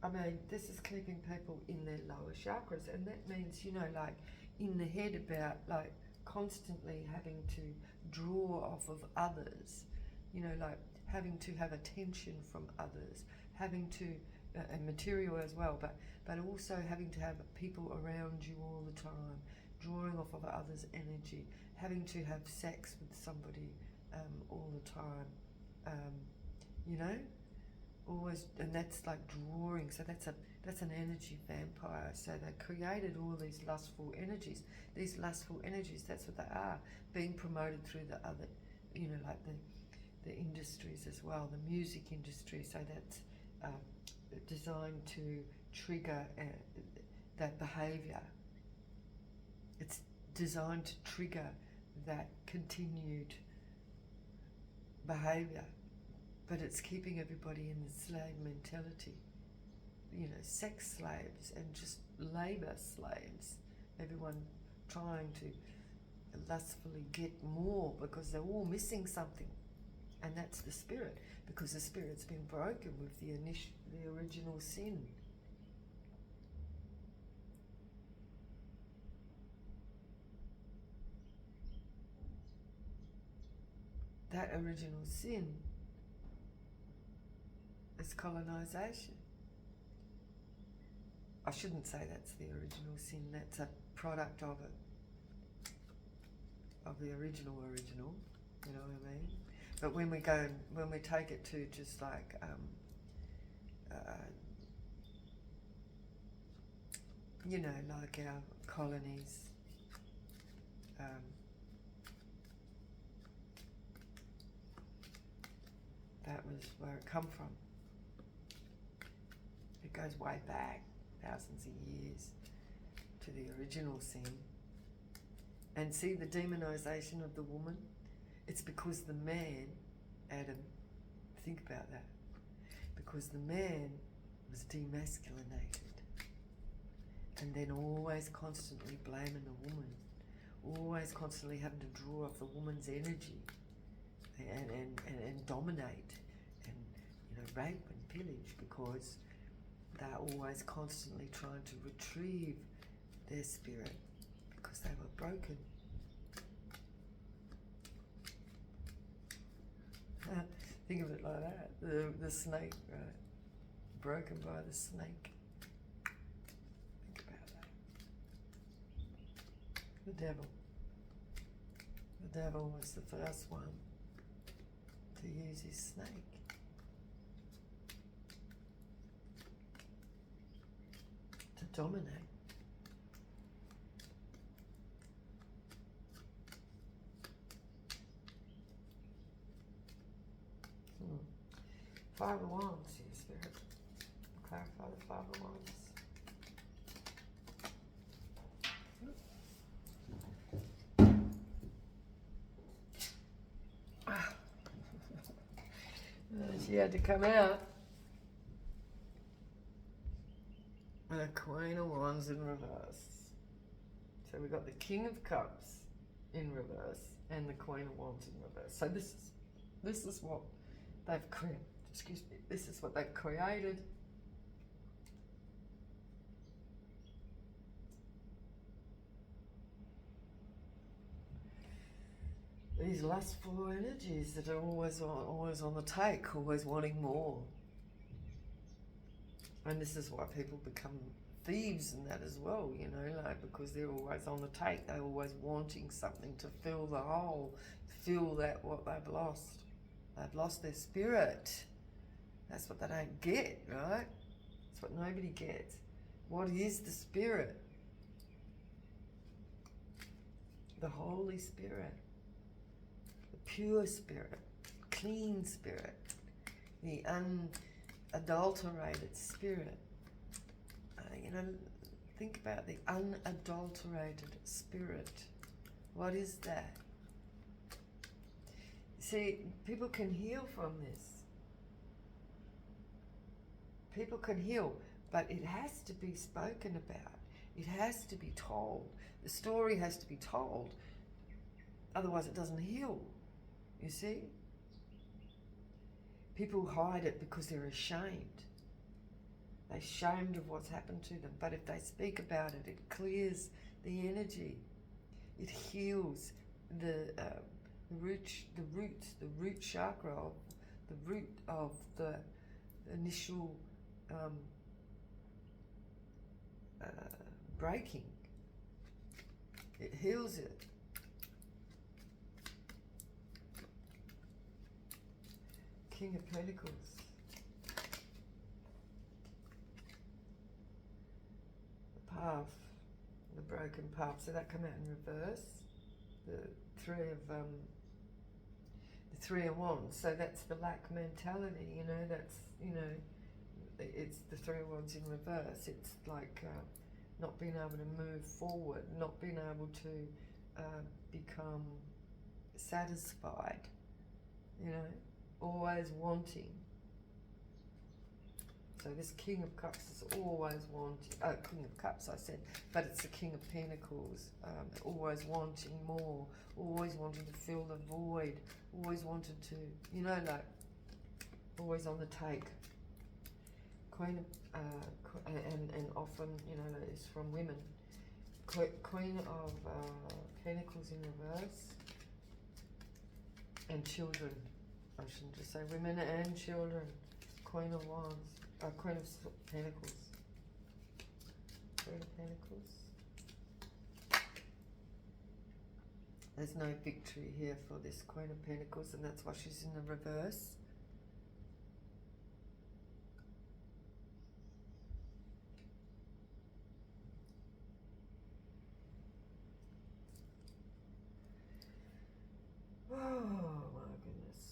I mean, this is keeping people in their lower chakras, and that means, you know, like in the head about like constantly having to draw off of others, you know, like having to have attention from others, having to, and material as well, but also having to have people around you all the time, drawing off of others' energy, having to have sex with somebody all the time, you know, always, and that's like drawing. So that's an energy vampire. So they created all these lustful energies. These lustful energies, that's what they are, being promoted through the other, you know, like the industries as well, the music industry. So that's designed to trigger that behaviour. It's designed to trigger that continued behaviour, but it's keeping everybody in the slave mentality. You know, sex slaves and just labour slaves. Everyone trying to lustfully get more because they're all missing something. And that's the spirit, because the spirit's been broken with the original sin. That original sin is colonization. I shouldn't say that's the original sin, that's a product of it, of the original, you know what I mean? But when we take it to just like, you know, like our colonies, that was where it come from. It goes way back, thousands of years, to the original sin. And see the demonization of the woman? It's because the man, Adam, think about that, because the man was demasculinated, and then always constantly blaming the woman, always constantly having to draw off the woman's energy and dominate and, you know, rape and pillage, because they're always constantly trying to retrieve their spirit because they were broken. Think of it like that, the snake, right? Broken by the snake. Think about that. The devil. The devil was the first one to use his snake. To dominate. Five of Wands, here, Spirit. Clarify the Five of Wands. She had to come out. And a Queen of Wands in reverse. So we've got the King of Cups in reverse and the Queen of Wands in reverse. So this is what they've created. Excuse me, this is what they've created. These lustful energies that are always on the take, always wanting more. And this is why people become thieves and that as well, you know, like, because they're always on the take, they're always wanting something to fill the hole, fill that what they've lost. They've lost their spirit. That's what they don't get, right? That's what nobody gets. What is the Spirit? The Holy Spirit, the pure Spirit, clean Spirit, the unadulterated Spirit. You know, think about the unadulterated Spirit. What is that? See, people can heal from this. People can heal, but it has to be spoken about. It has to be told. The story has to be told. Otherwise it doesn't heal, you see? People hide it because they're ashamed. They're ashamed of what's happened to them. But if they speak about it, it clears the energy. It heals the root chakra, the root of the initial breaking. It heals it. King of Pentacles. The path, the broken path. So that come out in reverse. The Three of Wands. So that's the lack mentality. You know, that's, you know, it's the Three of Wands in reverse. It's like not being able to move forward, not being able to become satisfied. You know, always wanting. So this King of Cups is always wanting, King of Cups I said, but it's the King of Pentacles, always wanting more, always wanting to fill the void, always wanted to, you know, like, always on the take. Queen of, and often, you know, it's from women. Queen of Pentacles in reverse, and children. I shouldn't just say women and children. Queen of Wands. Queen of Pentacles. Queen of Pentacles. There's no victory here for this Queen of Pentacles, and that's why she's in the reverse. Oh my goodness.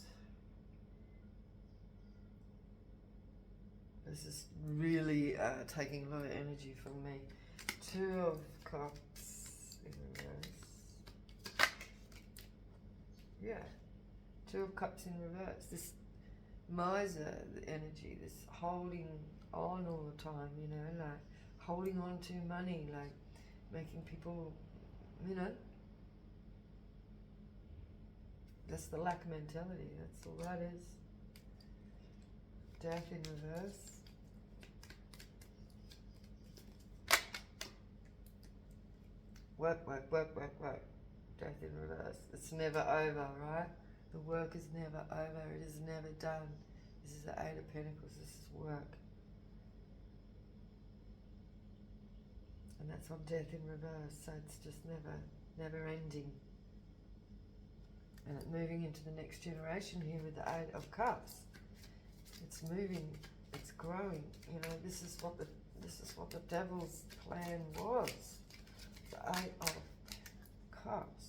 This is really taking a lot of energy from me. Two of Cups in reverse. Yeah. Two of Cups in reverse. This miser energy, this holding on all the time, you know, like holding on to money, like making people, you know. That's the lack mentality, that's all that is. Death in reverse. Work, work, work, work, work. Death in reverse. It's never over, right? The work is never over. It is never done. This is the Eight of Pentacles. This is work. And that's on Death in reverse. So it's just never ending. And it's moving into the next generation here with the Eight of Cups. It's moving. It's growing. You know, this is what the devil's plan was. The Eight of Cups.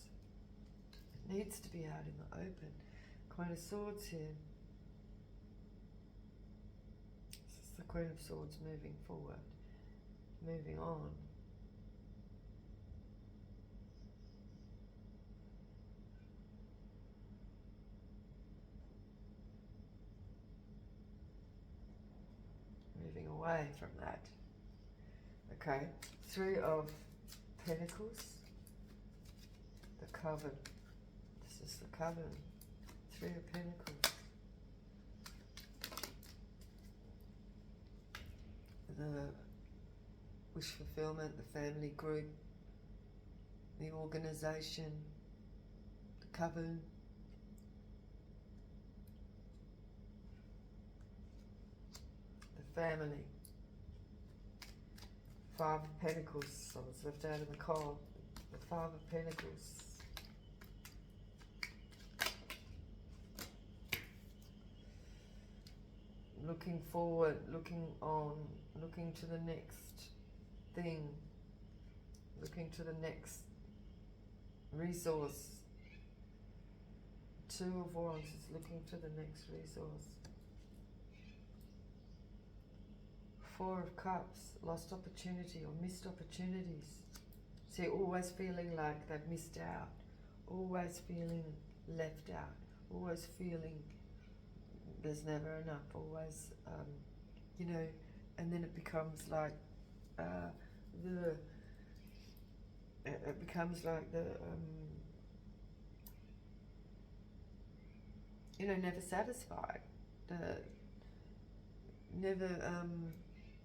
It needs to be out in the open. Queen of Swords here. This is the Queen of Swords moving forward, moving on. Moving away from that. Okay, Three of Pentacles, the Coven. This is the Coven. Three of Pentacles. The wish fulfillment, the family group, the organization, the Coven. The family. Five of Pentacles, someone's left out of the call. The Five of Pentacles. Looking forward, looking on, looking to the next thing, looking to the next resource. Two of Wands is looking to the next resource. Four of Cups, lost opportunity or missed opportunities. See, always feeling like they've missed out, always feeling left out, always feeling there's never enough, always, you know, and then it becomes like you know, never satisfied, never,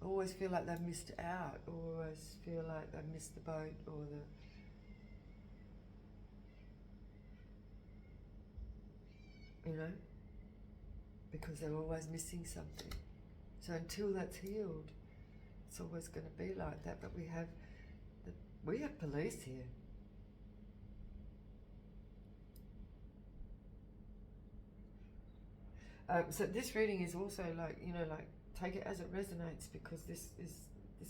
always feel like they've missed out, always feel like they've missed the boat, or you know, because they're always missing something. So until that's healed, it's always going to be like that. But we have police here. So this reading is also like, you know, like take it as it resonates, because this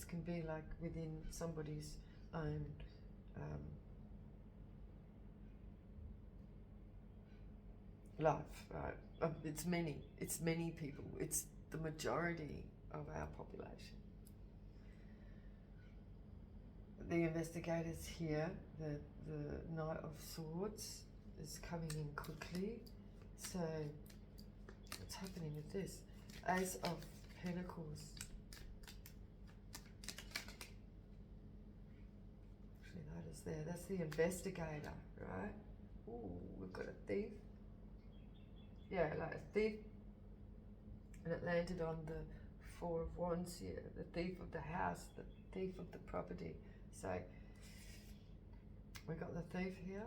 can be like within somebody's own life, right? It's many people. It's the majority of our population. The investigators here, the Knight of Swords is coming in quickly. So what's happening with this? Ace of Pentacles. Actually, that is there. That's the investigator, right? Ooh, we've got a thief. Yeah, like a thief. And it landed on the Four of Wands here. The thief of the house, the thief of the property. So we got the thief here.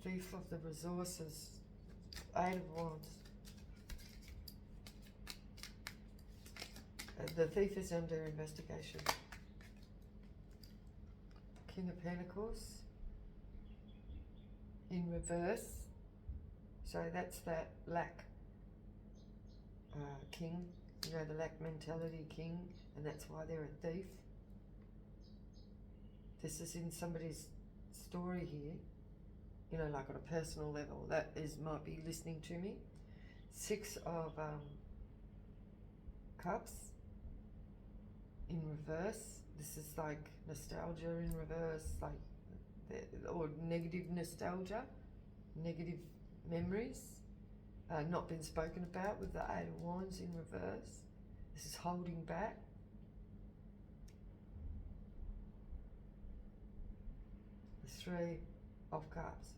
Thief of the resources. Eight of Wands. The thief is under investigation. King of Pentacles in reverse. So that's that lack king, you know, the lack mentality king, and that's why they're a thief. This is in somebody's story here, you know, like on a personal level. That might be listening to me. Six of Cups in reverse. This is like nostalgia in reverse, like, or negative nostalgia, negative memories, not been spoken about with the Eight of Wands in reverse. This is holding back. The Three of Cups.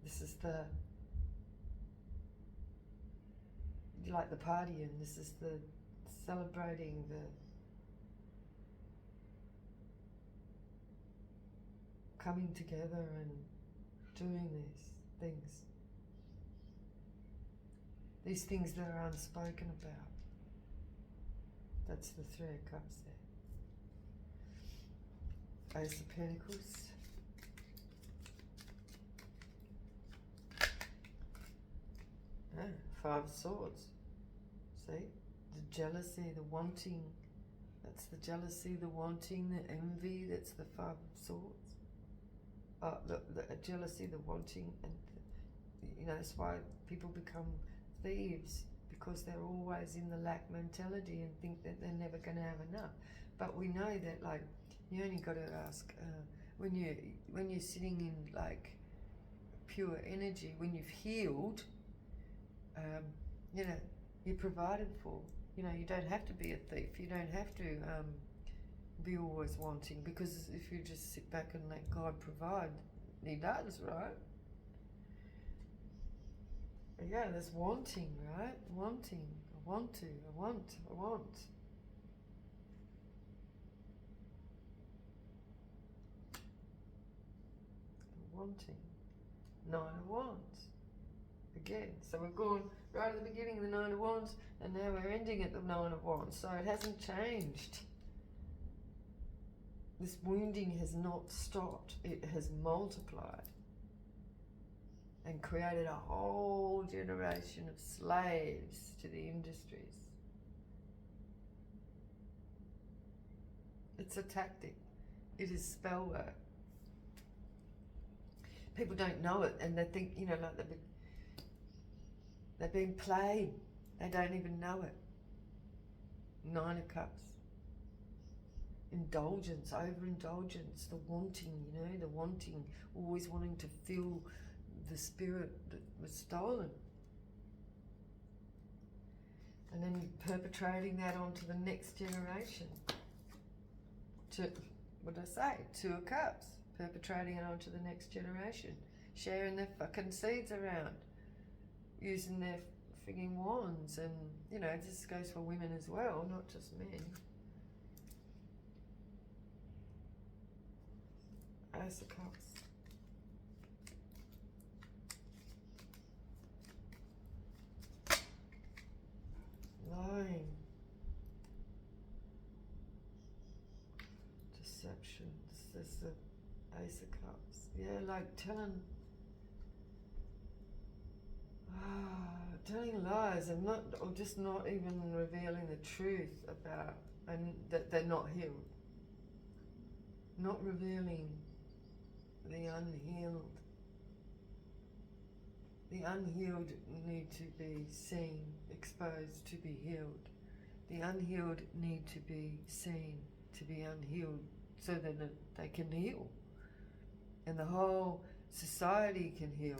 This is the, like the partying, this is the celebrating, the coming together and doing these things. These things that are unspoken about. That's the Three of Cups there. Ace of Pentacles. Five of Swords. See? The jealousy, the wanting. That's the jealousy, the wanting, the envy. That's the Five of Swords. The jealousy, the wanting, and you know, that's why people become thieves, because they're always in the lack mentality and think that they're never going to have enough. But we know that, like, you only got to ask when you're sitting in like pure energy, when you've healed, you know, you're provided for. You know, you don't have to be a thief. You don't have to be always wanting, because if you just sit back and let God provide, He does, right? Yeah, there's wanting, right? Wanting. I want to. I want. Wanting. Nine of Wands. Again. So we've gone right at the beginning of the Nine of Wands, and now we're ending at the Nine of Wands. So it hasn't changed. This wounding has not stopped. It has multiplied and created a whole generation of slaves to the industries. It's a tactic. It is spell work. People don't know it, and they think, you know, like they're being played. They don't even know it. Nine of Cups. Indulgence, overindulgence, the wanting, you know, the wanting, always wanting to fill the spirit that was stolen. And then perpetrating that onto the next generation. What did I say? Two of Cups. Perpetrating it onto the next generation. Sharing their fucking seeds around. Using their frigging wands. And, you know, this goes for women as well, not just men. Ace of Cups. emotions. There's the Ace of Cups. Yeah, like telling lies and or just not even revealing the truth about, and that they're not healed. Not revealing the unhealed. The unhealed need to be seen, exposed to be healed. The unhealed need to be seen to be unhealed so that they can heal. And the whole society can heal,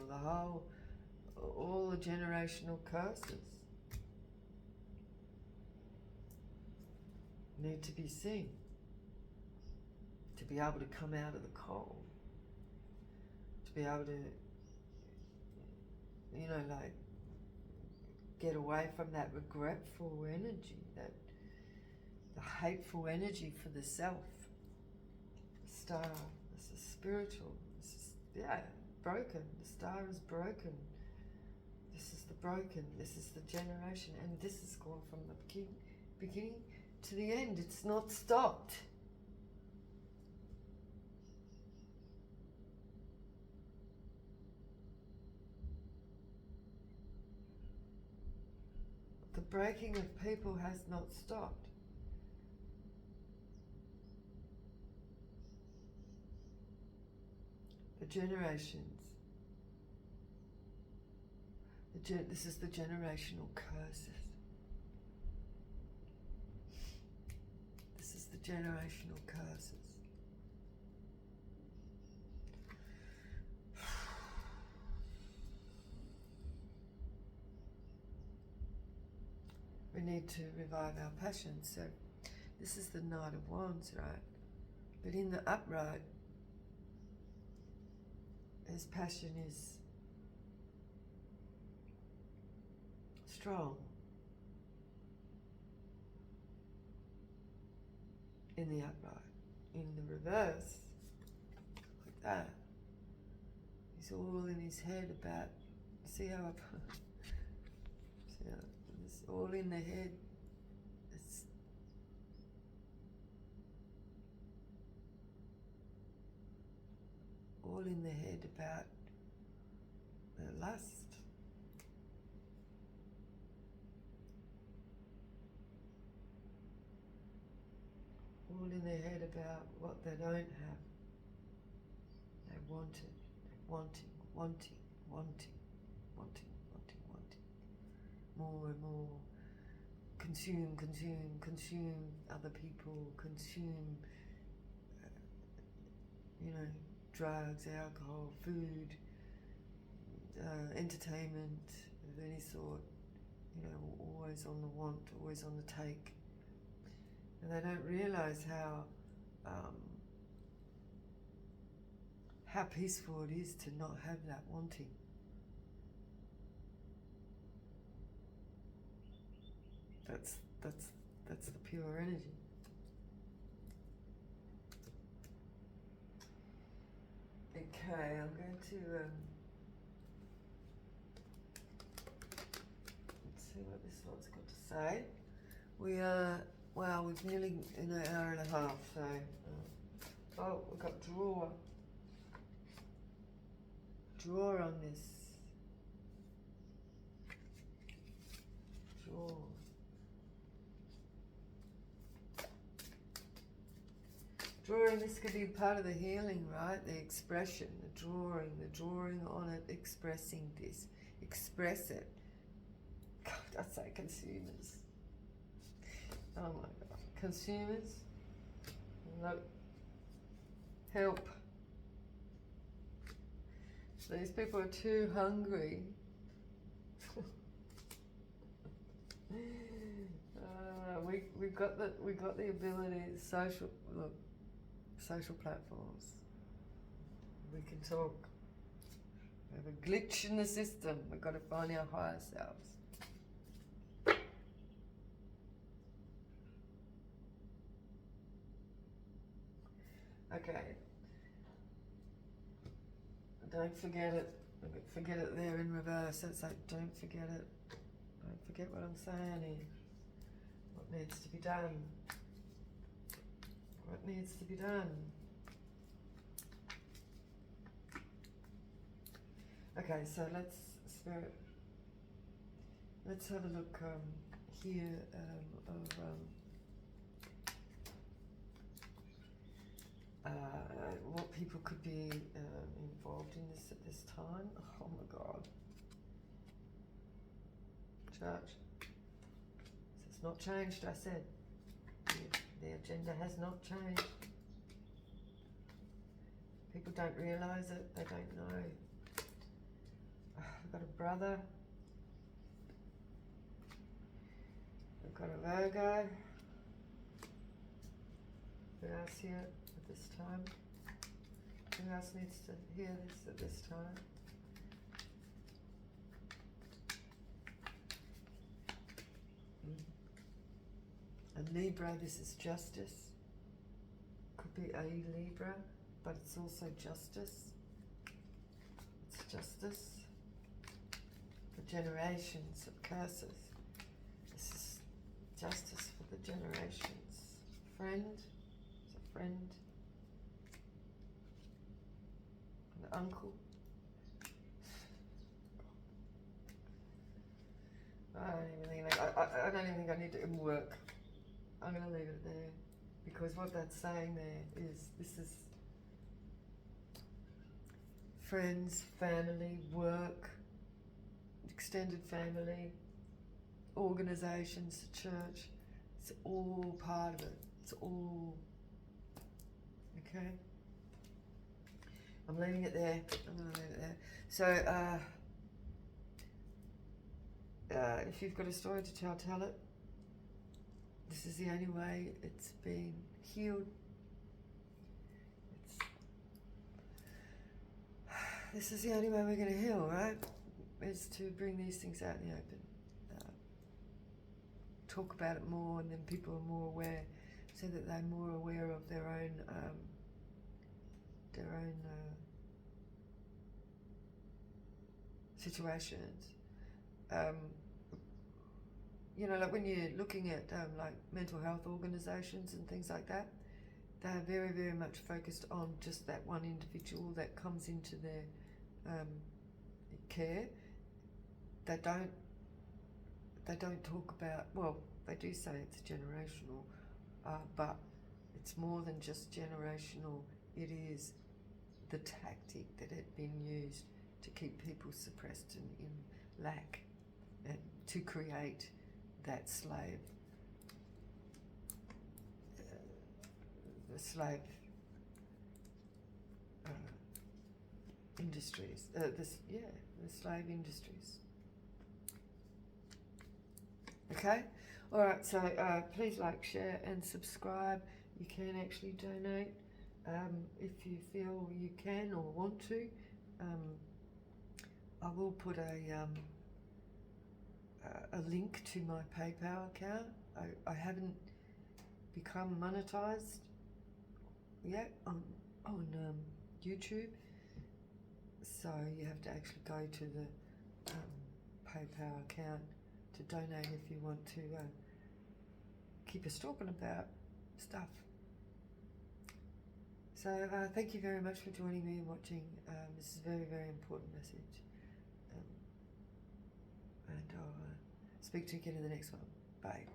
all the generational curses need to be seen to be able to come out of the cold, to be able to, like, get away from that regretful energy, the hateful energy for the self. Star, this is spiritual. This is, broken. The star is broken. This is the broken. This is the generation. And this has gone from the beginning to the end. It's not stopped. The breaking of people has not stopped. The generations. This is the generational curses. This is the generational curses. We need to revive our passion. So this is the Knight of Wands, right? But in the upright, his passion is strong. In the upright. In the reverse, like that, he's all in his head about, see how I put it's all in the head. It's all in the head about the lust. All in their head about what they don't have. They want it. Wanting. More and more. Consume other people, consume, drugs, alcohol, food, entertainment of any sort, always on the want, always on the take. And they don't realise how peaceful it is to not have that wanting. That's the pure energy. Okay, I'm going to let's see what this one's got to say. We are, wow, we've nearly in an hour and a half, so oh, we've got draw on this. Draw. Drawing, this could be part of the healing, right? The expression, the drawing on it, expressing this. Express it. God, I say consumers. Oh my God. Consumers? No. Help. These people are too hungry. We've got the ability, social platforms. We can talk. We have a glitch in the system. We've got to find our higher selves. Okay. Don't forget it. Forget it there in reverse. It's like, don't forget it. Don't forget what I'm saying here. What needs to be done? What needs to be done? Okay, so let's have a look here of what people could be involved in this at this time. Oh my God. Church. It's not changed, I said. The agenda has not changed. People don't realise it, they don't know. I've got a brother. I've got a Virgo. Who else here at this time? Who else needs to hear this at this time? A Libra, this is justice. Could be a Libra, but it's also justice. It's justice for generations of curses. This is justice for the generations. Friend, it's a friend. An uncle. I don't even think I need to work. I'm going to leave it there, because what that's saying there is this is friends, family, work, extended family, organisations, church. It's all part of it. It's all okay. I'm leaving it there. I'm going to leave it there. So if you've got a story to tell, tell it. This is the only way it's been healed. This is the only way we're going to heal, right? Is to bring these things out in the open. Talk about it more, and then people are more aware, so that they're more aware of their own situations. You know, like when you're looking at like mental health organisations and things like that, they're very, very much focused on just that one individual that comes into their care. They don't talk about, well, they do say it's generational, but it's more than just generational. It is the tactic that had been used to keep people suppressed and in lack, and to create that slave, the slave industries, the slave industries. Okay, all right. So please like, share, and subscribe. You can actually donate if you feel you can or want to. I will put a link to my PayPal account. I haven't become monetized yet on YouTube, so you have to actually go to the PayPal account to donate if you want to keep us talking about stuff. So thank you very much for joining me and watching. This is a very, very important message. And I'll speak to you again in the next one. Bye.